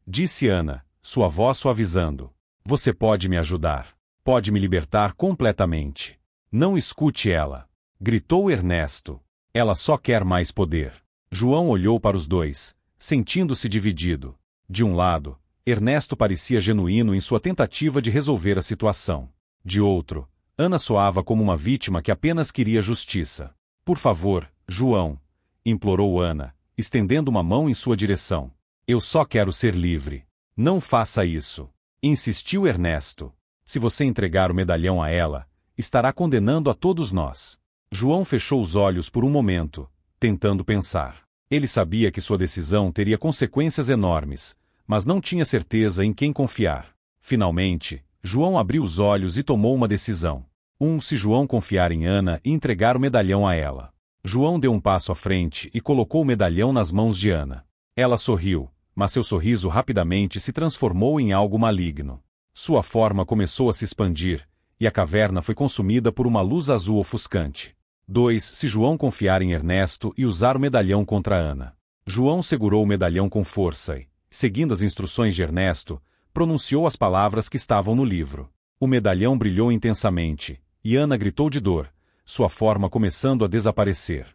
disse Ana, sua voz suavizando. Você pode me ajudar. Pode me libertar completamente. Não escute ela. Gritou Ernesto. Ela só quer mais poder. João olhou para os dois, sentindo-se dividido. De um lado, Ernesto parecia genuíno em sua tentativa de resolver a situação. De outro, Ana soava como uma vítima que apenas queria justiça. Por favor, João, implorou Ana, estendendo uma mão em sua direção. Eu só quero ser livre. Não faça isso. Insistiu Ernesto. Se você entregar o medalhão a ela, estará condenando a todos nós. João fechou os olhos por um momento, tentando pensar. Ele sabia que sua decisão teria consequências enormes, mas não tinha certeza em quem confiar. Finalmente, João abriu os olhos e tomou uma decisão. Se João confiar em Ana e entregar o medalhão a ela. João deu um passo à frente e colocou o medalhão nas mãos de Ana. Ela sorriu, mas seu sorriso rapidamente se transformou em algo maligno. Sua forma começou a se expandir, e a caverna foi consumida por uma luz azul ofuscante. Se João confiar em Ernesto e usar o medalhão contra Ana. João segurou o medalhão com força e, seguindo as instruções de Ernesto, pronunciou as palavras que estavam no livro. O medalhão brilhou intensamente, e Ana gritou de dor, sua forma começando a desaparecer.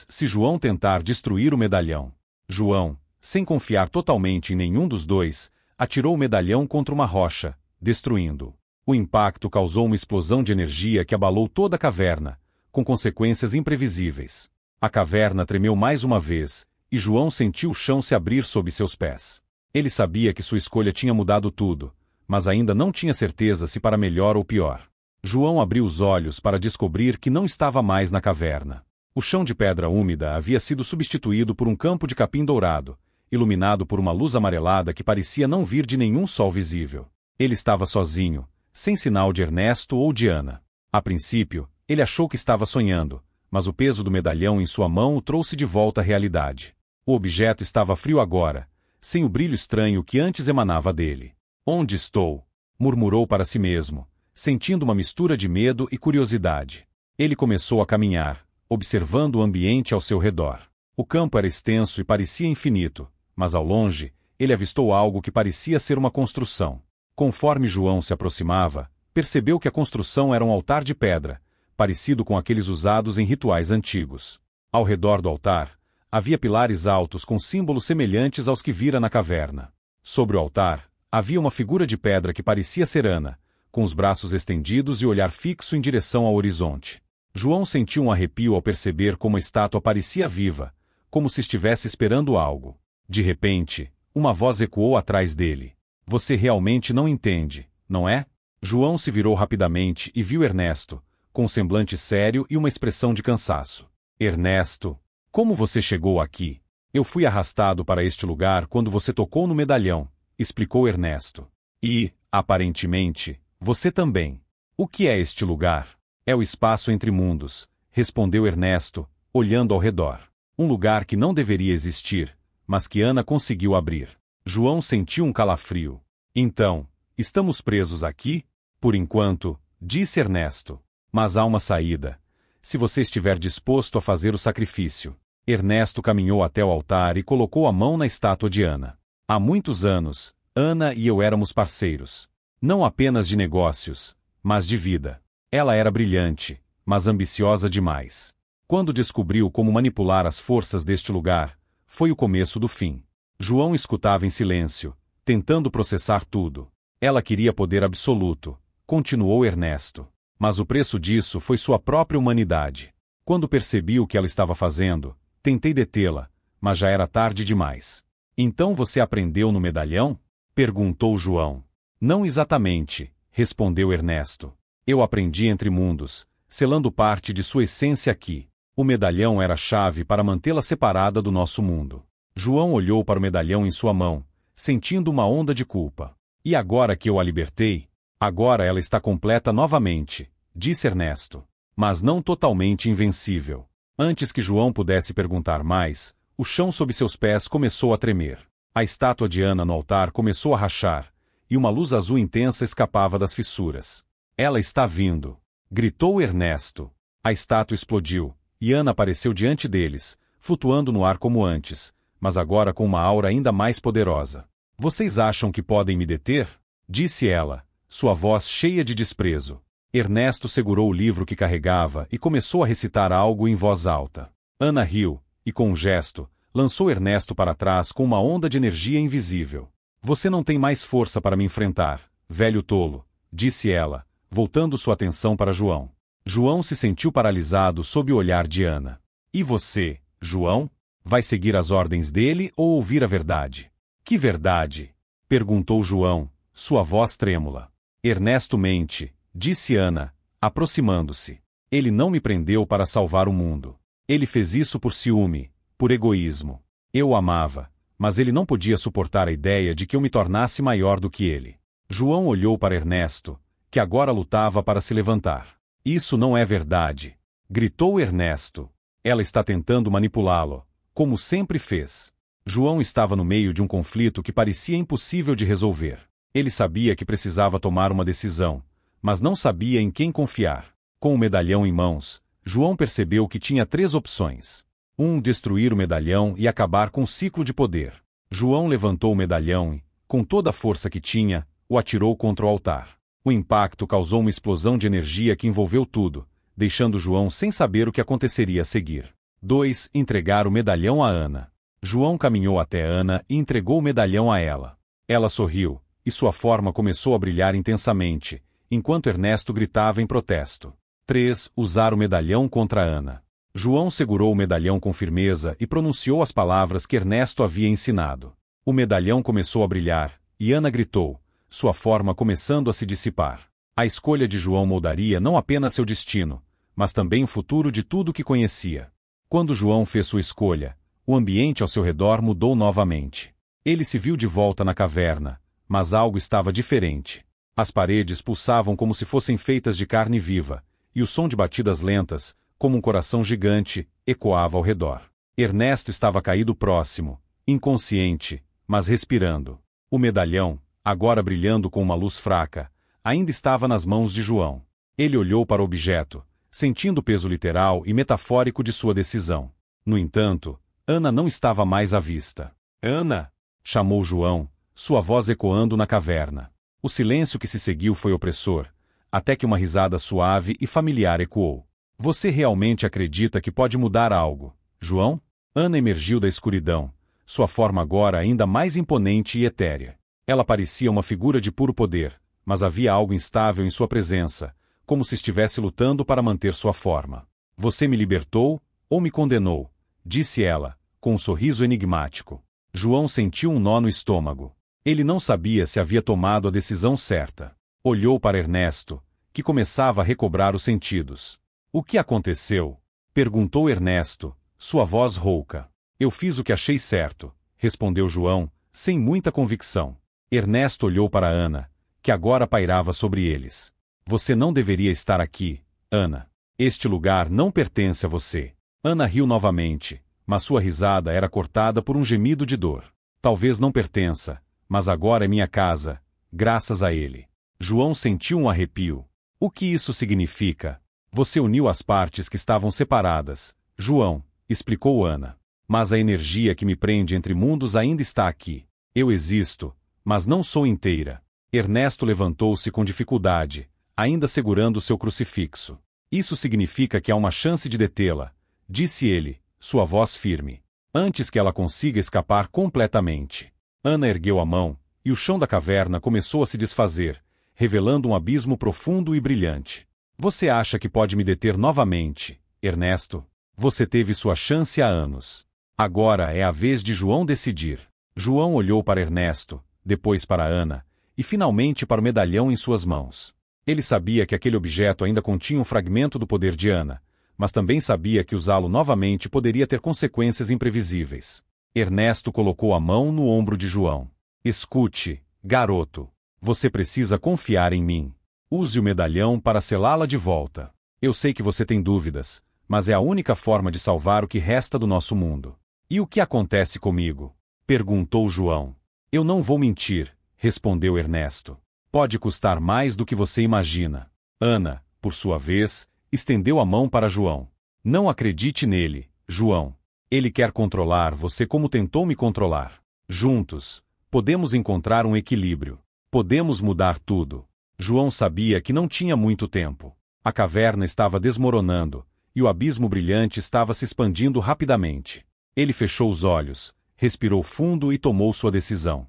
Se João tentar destruir o medalhão. João, sem confiar totalmente em nenhum dos dois, atirou o medalhão contra uma rocha, destruindo-o. O impacto causou uma explosão de energia que abalou toda a caverna, com consequências imprevisíveis. A caverna tremeu mais uma vez, e João sentiu o chão se abrir sob seus pés. Ele sabia que sua escolha tinha mudado tudo, mas ainda não tinha certeza se para melhor ou pior. João abriu os olhos para descobrir que não estava mais na caverna. O chão de pedra úmida havia sido substituído por um campo de capim dourado, iluminado por uma luz amarelada que parecia não vir de nenhum sol visível. Ele estava sozinho, sem sinal de Ernesto ou de Ana. A princípio, ele achou que estava sonhando, mas o peso do medalhão em sua mão o trouxe de volta à realidade. O objeto estava frio agora, sem o brilho estranho que antes emanava dele. Onde estou? Murmurou para si mesmo, sentindo uma mistura de medo e curiosidade. Ele começou a caminhar, observando o ambiente ao seu redor. O campo era extenso e parecia infinito, mas ao longe, ele avistou algo que parecia ser uma construção. Conforme João se aproximava, percebeu que a construção era um altar de pedra, parecido com aqueles usados em rituais antigos. Ao redor do altar, havia pilares altos com símbolos semelhantes aos que vira na caverna. Sobre o altar, havia uma figura de pedra que parecia ser Ana, com os braços estendidos e olhar fixo em direção ao horizonte. João sentiu um arrepio ao perceber como a estátua parecia viva, como se estivesse esperando algo. De repente, uma voz ecoou atrás dele. Você realmente não entende, não é? João se virou rapidamente e viu Ernesto, com um semblante sério e uma expressão de cansaço. Ernesto, como você chegou aqui? Eu fui arrastado para este lugar quando você tocou no medalhão, explicou Ernesto. E, aparentemente, você também. O que é este lugar? É o espaço entre mundos, respondeu Ernesto, olhando ao redor. Um lugar que não deveria existir, mas que Ana conseguiu abrir. João sentiu um calafrio. Então, estamos presos aqui? Por enquanto, disse Ernesto. Mas há uma saída. Se você estiver disposto a fazer o sacrifício. Ernesto caminhou até o altar e colocou a mão na estátua de Ana. Há muitos anos, Ana e eu éramos parceiros. Não apenas de negócios, mas de vida. Ela era brilhante, mas ambiciosa demais. Quando descobriu como manipular as forças deste lugar, foi o começo do fim. João escutava em silêncio, tentando processar tudo. Ela queria poder absoluto, continuou Ernesto. Mas o preço disso foi sua própria humanidade. Quando percebi o que ela estava fazendo, tentei detê-la, mas já era tarde demais. Então você aprendeu no medalhão? Perguntou João. Não exatamente, respondeu Ernesto. Eu aprendi entre mundos, selando parte de sua essência aqui. O medalhão era a chave para mantê-la separada do nosso mundo. João olhou para o medalhão em sua mão, sentindo uma onda de culpa. E agora que eu a libertei, agora ela está completa novamente, disse Ernesto. Mas não totalmente invencível. Antes que João pudesse perguntar mais, o chão sob seus pés começou a tremer. A estátua de Ana no altar começou a rachar, e uma luz azul intensa escapava das fissuras. Ela está vindo, gritou Ernesto. A estátua explodiu, e Ana apareceu diante deles, flutuando no ar como antes, mas agora com uma aura ainda mais poderosa. Vocês acham que podem me deter? Disse ela, sua voz cheia de desprezo. Ernesto segurou o livro que carregava e começou a recitar algo em voz alta. Ana riu, e com um gesto, lançou Ernesto para trás com uma onda de energia invisível. Você não tem mais força para me enfrentar, velho tolo, disse ela, voltando sua atenção para João. João se sentiu paralisado sob o olhar de Ana. E você, João? Vai seguir as ordens dele ou ouvir a verdade? Que verdade? Perguntou João, sua voz trêmula. Ernesto mente, disse Ana, aproximando-se. Ele não me prendeu para salvar o mundo. Ele fez isso por ciúme, por egoísmo. Eu o amava, mas ele não podia suportar a ideia de que eu me tornasse maior do que ele. João olhou para Ernesto, que agora lutava para se levantar. Isso não é verdade, gritou Ernesto. Ela está tentando manipulá-lo, como sempre fez. João estava no meio de um conflito que parecia impossível de resolver. Ele sabia que precisava tomar uma decisão, mas não sabia em quem confiar. Com o medalhão em mãos, João percebeu que tinha 3 opções. 1. Destruir o medalhão e acabar com o ciclo de poder. João levantou o medalhão e, com toda a força que tinha, o atirou contra o altar. O impacto causou uma explosão de energia que envolveu tudo, deixando João sem saber o que aconteceria a seguir. 2. Entregar o medalhão a Ana. João caminhou até Ana e entregou o medalhão a ela. Ela sorriu, e sua forma começou a brilhar intensamente, enquanto Ernesto gritava em protesto. 3. Usar o medalhão contra Ana. João segurou o medalhão com firmeza e pronunciou as palavras que Ernesto havia ensinado. O medalhão começou a brilhar, e Ana gritou, sua forma começando a se dissipar. A escolha de João moldaria não apenas seu destino, mas também o futuro de tudo que conhecia. Quando João fez sua escolha, o ambiente ao seu redor mudou novamente. Ele se viu de volta na caverna, mas algo estava diferente. As paredes pulsavam como se fossem feitas de carne viva, e o som de batidas lentas, como um coração gigante, ecoava ao redor. Ernesto estava caído próximo, inconsciente, mas respirando. O medalhão, agora brilhando com uma luz fraca, ainda estava nas mãos de João. Ele olhou para o objeto, sentindo o peso literal e metafórico de sua decisão. No entanto, Ana não estava mais à vista. Ana! Chamou João, sua voz ecoando na caverna. O silêncio que se seguiu foi opressor, até que uma risada suave e familiar ecoou. Você realmente acredita que pode mudar algo, João? Ana emergiu da escuridão, sua forma agora ainda mais imponente e etérea. Ela parecia uma figura de puro poder, mas havia algo instável em sua presença, como se estivesse lutando para manter sua forma. Você me libertou, ou me condenou? Disse ela, com um sorriso enigmático. João sentiu um nó no estômago. Ele não sabia se havia tomado a decisão certa. Olhou para Ernesto, que começava a recobrar os sentidos. O que aconteceu? Perguntou Ernesto, sua voz rouca. Eu fiz o que achei certo, respondeu João, sem muita convicção. Ernesto olhou para Ana, que agora pairava sobre eles. Você não deveria estar aqui, Ana. Este lugar não pertence a você. Ana riu novamente, mas sua risada era cortada por um gemido de dor. Talvez não pertença, mas agora é minha casa, graças a ele. João sentiu um arrepio. O que isso significa? Você uniu as partes que estavam separadas, João, explicou Ana. Mas a energia que me prende entre mundos ainda está aqui. Eu existo, mas não sou inteira. Ernesto levantou-se com dificuldade, ainda segurando seu crucifixo. Isso significa que há uma chance de detê-la, disse ele, sua voz firme, antes que ela consiga escapar completamente. Ana ergueu a mão, e o chão da caverna começou a se desfazer, revelando um abismo profundo e brilhante. Você acha que pode me deter novamente, Ernesto? Você teve sua chance há anos. Agora é a vez de João decidir. João olhou para Ernesto, depois para Ana, e finalmente para o medalhão em suas mãos. Ele sabia que aquele objeto ainda continha um fragmento do poder de Ana, mas também sabia que usá-lo novamente poderia ter consequências imprevisíveis. Ernesto colocou a mão no ombro de João. Escute, garoto. Você precisa confiar em mim. Use o medalhão para selá-la de volta. Eu sei que você tem dúvidas, mas é a única forma de salvar o que resta do nosso mundo. E o que acontece comigo? Perguntou João. Eu não vou mentir, respondeu Ernesto. Pode custar mais do que você imagina. Ana, por sua vez, estendeu a mão para João. Não acredite nele, João. Ele quer controlar você como tentou me controlar. Juntos, podemos encontrar um equilíbrio. Podemos mudar tudo. João sabia que não tinha muito tempo. A caverna estava desmoronando, e o abismo brilhante estava se expandindo rapidamente. Ele fechou os olhos, respirou fundo e tomou sua decisão.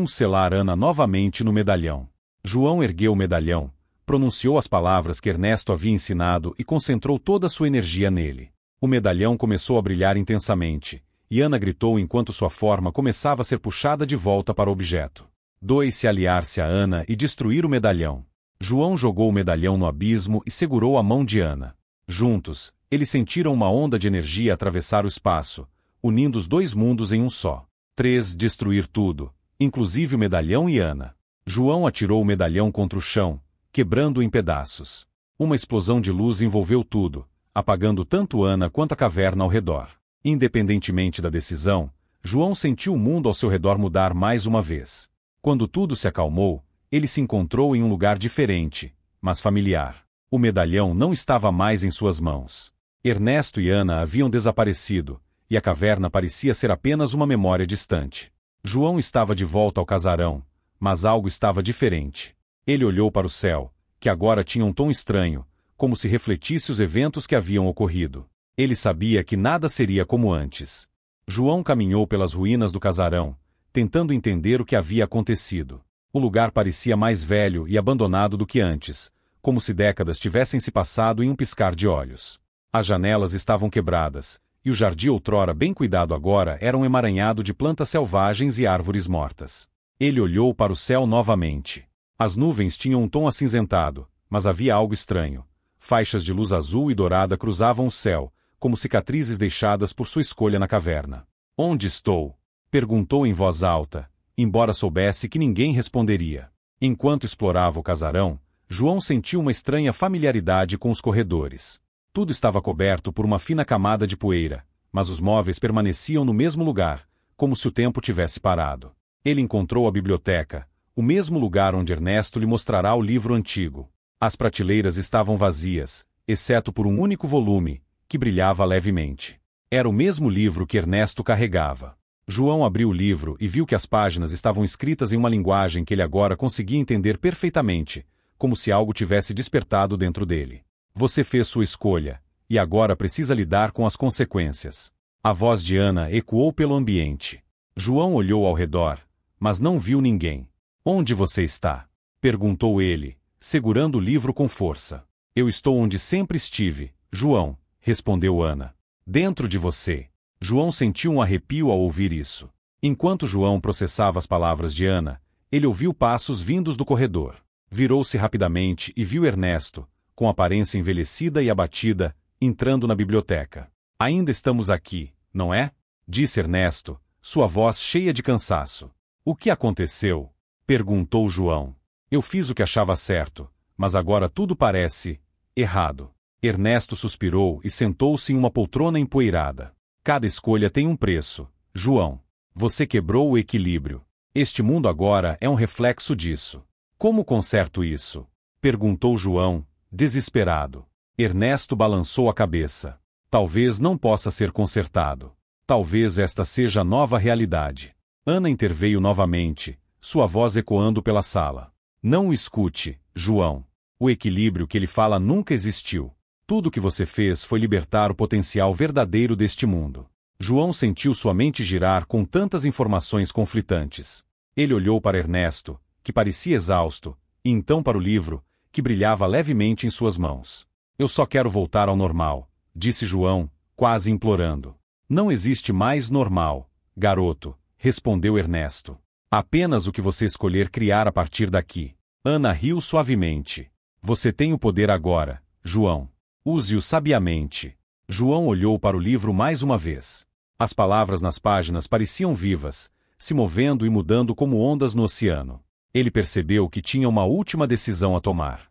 Selar Ana novamente no medalhão. João ergueu o medalhão, pronunciou as palavras que Ernesto havia ensinado e concentrou toda sua energia nele. O medalhão começou a brilhar intensamente, e Ana gritou enquanto sua forma começava a ser puxada de volta para o objeto. Se aliar-se a Ana e destruir o medalhão. João jogou o medalhão no abismo e segurou a mão de Ana. Juntos, eles sentiram uma onda de energia atravessar o espaço, unindo os dois mundos em um só. Destruir tudo, inclusive o medalhão e Ana. João atirou o medalhão contra o chão, quebrando-o em pedaços. Uma explosão de luz envolveu tudo, apagando tanto Ana quanto a caverna ao redor. Independentemente da decisão, João sentiu o mundo ao seu redor mudar mais uma vez. Quando tudo se acalmou, ele se encontrou em um lugar diferente, mas familiar. O medalhão não estava mais em suas mãos. Ernesto e Ana haviam desaparecido, e a caverna parecia ser apenas uma memória distante. João estava de volta ao casarão, mas algo estava diferente. Ele olhou para o céu, que agora tinha um tom estranho, como se refletisse os eventos que haviam ocorrido. Ele sabia que nada seria como antes. João caminhou pelas ruínas do casarão, tentando entender o que havia acontecido. O lugar parecia mais velho e abandonado do que antes, como se décadas tivessem se passado em um piscar de olhos. As janelas estavam quebradas, e o jardim outrora bem cuidado agora era um emaranhado de plantas selvagens e árvores mortas. Ele olhou para o céu novamente. As nuvens tinham um tom acinzentado, mas havia algo estranho. Faixas de luz azul e dourada cruzavam o céu, como cicatrizes deixadas por sua escolha na caverna. Onde estou? Perguntou em voz alta, embora soubesse que ninguém responderia. Enquanto explorava o casarão, João sentiu uma estranha familiaridade com os corredores. Tudo estava coberto por uma fina camada de poeira, mas os móveis permaneciam no mesmo lugar, como se o tempo tivesse parado. Ele encontrou a biblioteca, o mesmo lugar onde Ernesto lhe mostrará o livro antigo. As prateleiras estavam vazias, exceto por um único volume, que brilhava levemente. Era o mesmo livro que Ernesto carregava. João abriu o livro e viu que as páginas estavam escritas em uma linguagem que ele agora conseguia entender perfeitamente, como se algo tivesse despertado dentro dele. Você fez sua escolha, e agora precisa lidar com as consequências. A voz de Ana ecoou pelo ambiente. João olhou ao redor, mas não viu ninguém. Onde você está? Perguntou ele, segurando o livro com força. Eu estou onde sempre estive, João, respondeu Ana. Dentro de você. João sentiu um arrepio ao ouvir isso. Enquanto João processava as palavras de Ana, ele ouviu passos vindos do corredor. Virou-se rapidamente e viu Ernesto, com aparência envelhecida e abatida, entrando na biblioteca. Ainda estamos aqui, não é? Disse Ernesto, sua voz cheia de cansaço. O que aconteceu? Perguntou João. Eu fiz o que achava certo, mas agora tudo parece errado. Ernesto suspirou e sentou-se em uma poltrona empoeirada. Cada escolha tem um preço, João. Você quebrou o equilíbrio. Este mundo agora é um reflexo disso. Como conserto isso? Perguntou João, desesperado. Ernesto balançou a cabeça. Talvez não possa ser consertado. Talvez esta seja a nova realidade. Ana interveio novamente, sua voz ecoando pela sala. Não o escute, João. O equilíbrio que ele fala nunca existiu. Tudo o que você fez foi libertar o potencial verdadeiro deste mundo. João sentiu sua mente girar com tantas informações conflitantes. Ele olhou para Ernesto, que parecia exausto, e então para o livro, que brilhava levemente em suas mãos. Eu só quero voltar ao normal, disse João, quase implorando. Não existe mais normal, garoto, respondeu Ernesto. Apenas o que você escolher criar a partir daqui. Ana riu suavemente. Você tem o poder agora, João. Use-o sabiamente. João olhou para o livro mais uma vez. As palavras nas páginas pareciam vivas, se movendo e mudando como ondas no oceano. Ele percebeu que tinha uma última decisão a tomar.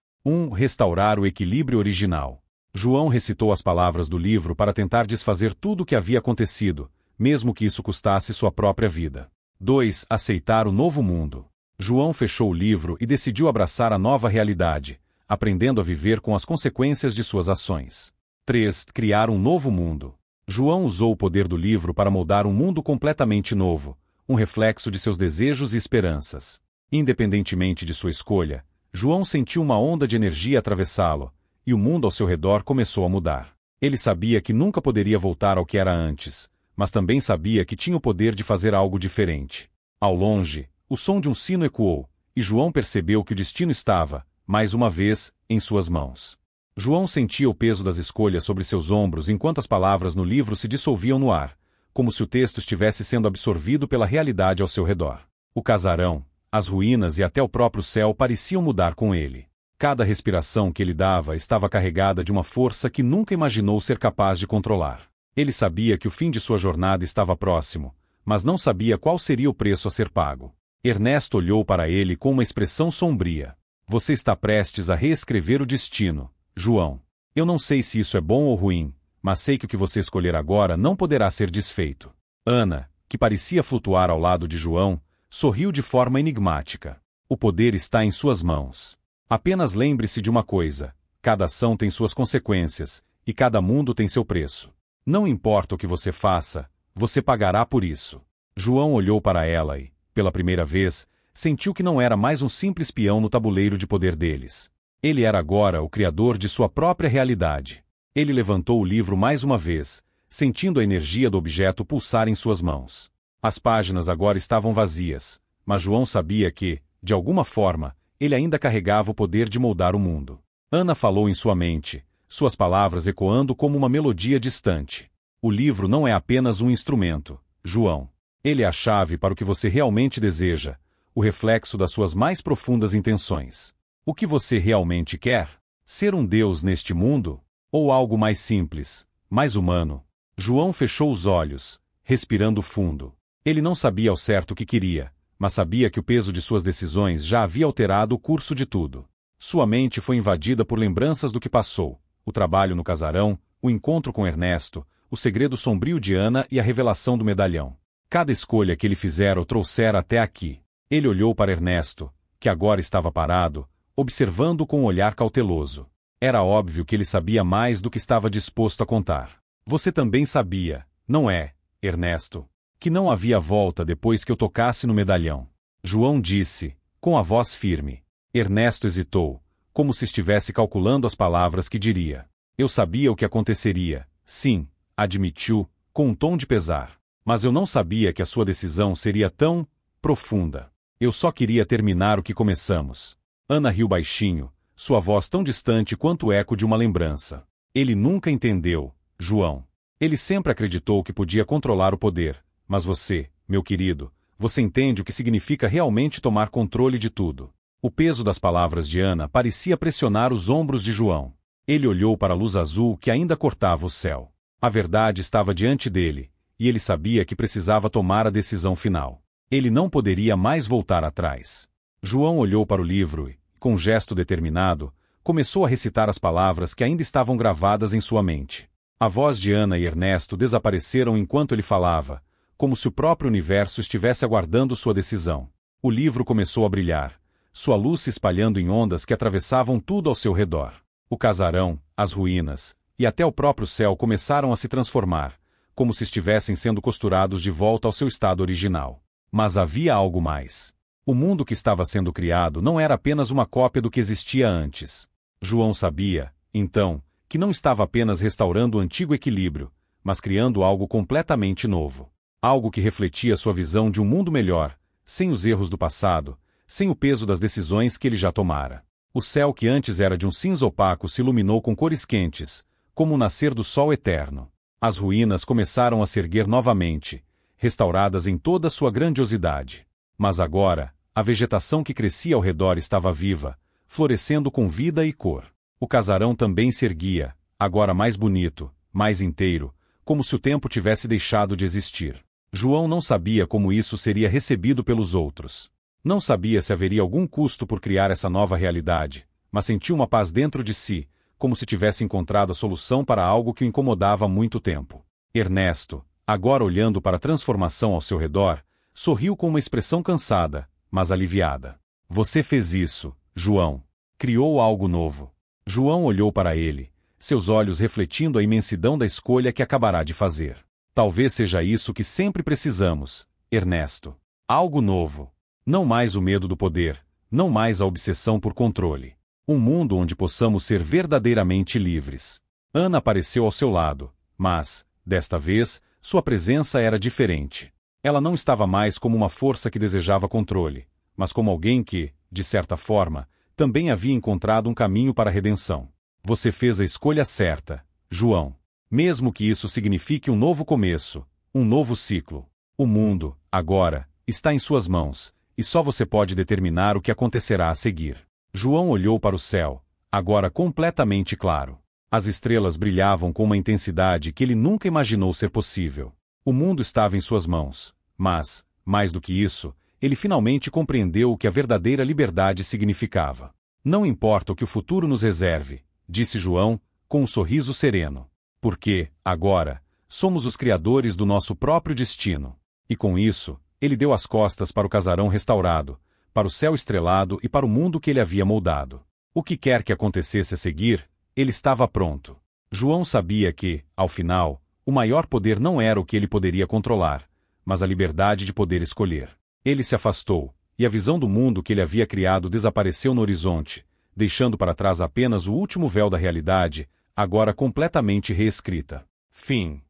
Restaurar o equilíbrio original. João recitou as palavras do livro para tentar desfazer tudo o que havia acontecido, mesmo que isso custasse sua própria vida. 2. Aceitar o novo mundo. João fechou o livro e decidiu abraçar a nova realidade, aprendendo a viver com as consequências de suas ações. 3. Criar um novo mundo. João usou o poder do livro para moldar um mundo completamente novo, um reflexo de seus desejos e esperanças. Independentemente de sua escolha, João sentiu uma onda de energia atravessá-lo, e o mundo ao seu redor começou a mudar. Ele sabia que nunca poderia voltar ao que era antes, mas também sabia que tinha o poder de fazer algo diferente. Ao longe, o som de um sino ecoou, e João percebeu que o destino estava, mais uma vez, em suas mãos. João sentia o peso das escolhas sobre seus ombros enquanto as palavras no livro se dissolviam no ar, como se o texto estivesse sendo absorvido pela realidade ao seu redor. O casarão, as ruínas e até o próprio céu pareciam mudar com ele. Cada respiração que ele dava estava carregada de uma força que nunca imaginou ser capaz de controlar. Ele sabia que o fim de sua jornada estava próximo, mas não sabia qual seria o preço a ser pago. Ernesto olhou para ele com uma expressão sombria. Você está prestes a reescrever o destino, João. Eu não sei se isso é bom ou ruim, mas sei que o que você escolher agora não poderá ser desfeito. Ana, que parecia flutuar ao lado de João, sorriu de forma enigmática. O poder está em suas mãos. Apenas lembre-se de uma coisa: cada ação tem suas consequências, e cada mundo tem seu preço. Não importa o que você faça, você pagará por isso. João olhou para ela e, pela primeira vez, sentiu que não era mais um simples peão no tabuleiro de poder deles. Ele era agora o criador de sua própria realidade. Ele levantou o livro mais uma vez, sentindo a energia do objeto pulsar em suas mãos. As páginas agora estavam vazias, mas João sabia que, de alguma forma, ele ainda carregava o poder de moldar o mundo. Ana falou em sua mente, suas palavras ecoando como uma melodia distante. O livro não é apenas um instrumento, João. Ele é a chave para o que você realmente deseja, o reflexo das suas mais profundas intenções. O que você realmente quer? Ser um deus neste mundo? Ou algo mais simples, mais humano? João fechou os olhos, respirando fundo. Ele não sabia ao certo o que queria, mas sabia que o peso de suas decisões já havia alterado o curso de tudo. Sua mente foi invadida por lembranças do que passou: o trabalho no casarão, o encontro com Ernesto, o segredo sombrio de Ana e a revelação do medalhão. Cada escolha que ele fizera o trouxera até aqui. Ele olhou para Ernesto, que agora estava parado, observando-o com um olhar cauteloso. Era óbvio que ele sabia mais do que estava disposto a contar. Você também sabia, não é, Ernesto, que não havia volta depois que eu tocasse no medalhão. João disse, com a voz firme. Ernesto hesitou, como se estivesse calculando as palavras que diria. Eu sabia o que aconteceria, sim, admitiu, com um tom de pesar. Mas eu não sabia que a sua decisão seria tão profunda. Eu só queria terminar o que começamos. Ana riu baixinho, sua voz tão distante quanto o eco de uma lembrança. Ele nunca entendeu, João. Ele sempre acreditou que podia controlar o poder, mas você, meu querido, você entende o que significa realmente tomar controle de tudo. O peso das palavras de Ana parecia pressionar os ombros de João. Ele olhou para a luz azul que ainda cortava o céu. A verdade estava diante dele, e ele sabia que precisava tomar a decisão final. Ele não poderia mais voltar atrás. João olhou para o livro e, com um gesto determinado, começou a recitar as palavras que ainda estavam gravadas em sua mente. A voz de Ana e Ernesto desapareceram enquanto ele falava, como se o próprio universo estivesse aguardando sua decisão. O livro começou a brilhar, sua luz se espalhando em ondas que atravessavam tudo ao seu redor. O casarão, as ruínas, e até o próprio céu começaram a se transformar, como se estivessem sendo costurados de volta ao seu estado original. Mas havia algo mais. O mundo que estava sendo criado não era apenas uma cópia do que existia antes. João sabia, então, que não estava apenas restaurando o antigo equilíbrio, mas criando algo completamente novo. Algo que refletia sua visão de um mundo melhor, sem os erros do passado, sem o peso das decisões que ele já tomara. O céu que antes era de um cinza opaco se iluminou com cores quentes, como o nascer do sol eterno. As ruínas começaram a se erguer novamente, restauradas em toda sua grandiosidade. Mas agora, a vegetação que crescia ao redor estava viva, florescendo com vida e cor. O casarão também se erguia, agora mais bonito, mais inteiro, como se o tempo tivesse deixado de existir. João não sabia como isso seria recebido pelos outros. Não sabia se haveria algum custo por criar essa nova realidade, mas sentiu uma paz dentro de si, como se tivesse encontrado a solução para algo que o incomodava há muito tempo. Ernesto, agora olhando para a transformação ao seu redor, sorriu com uma expressão cansada, mas aliviada. Você fez isso, João. Criou algo novo. João olhou para ele, seus olhos refletindo a imensidão da escolha que acabará de fazer. Talvez seja isso que sempre precisamos, Ernesto. Algo novo. Não mais o medo do poder, não mais a obsessão por controle. Um mundo onde possamos ser verdadeiramente livres. Ana apareceu ao seu lado, mas, desta vez, sua presença era diferente. Ela não estava mais como uma força que desejava controle, mas como alguém que, de certa forma, também havia encontrado um caminho para a redenção. Você fez a escolha certa, João. Mesmo que isso signifique um novo começo, um novo ciclo. O mundo, agora, está em suas mãos, e só você pode determinar o que acontecerá a seguir. João olhou para o céu, agora completamente claro. As estrelas brilhavam com uma intensidade que ele nunca imaginou ser possível. O mundo estava em suas mãos, mas, mais do que isso, ele finalmente compreendeu o que a verdadeira liberdade significava. Não importa o que o futuro nos reserve, disse João, com um sorriso sereno. Porque, agora, somos os criadores do nosso próprio destino. E com isso, ele deu as costas para o casarão restaurado, para o céu estrelado e para o mundo que ele havia moldado. O que quer que acontecesse a seguir, ele estava pronto. João sabia que, ao final, o maior poder não era o que ele poderia controlar, mas a liberdade de poder escolher. Ele se afastou, e a visão do mundo que ele havia criado desapareceu no horizonte, deixando para trás apenas o último véu da realidade, agora completamente reescrita. Fim.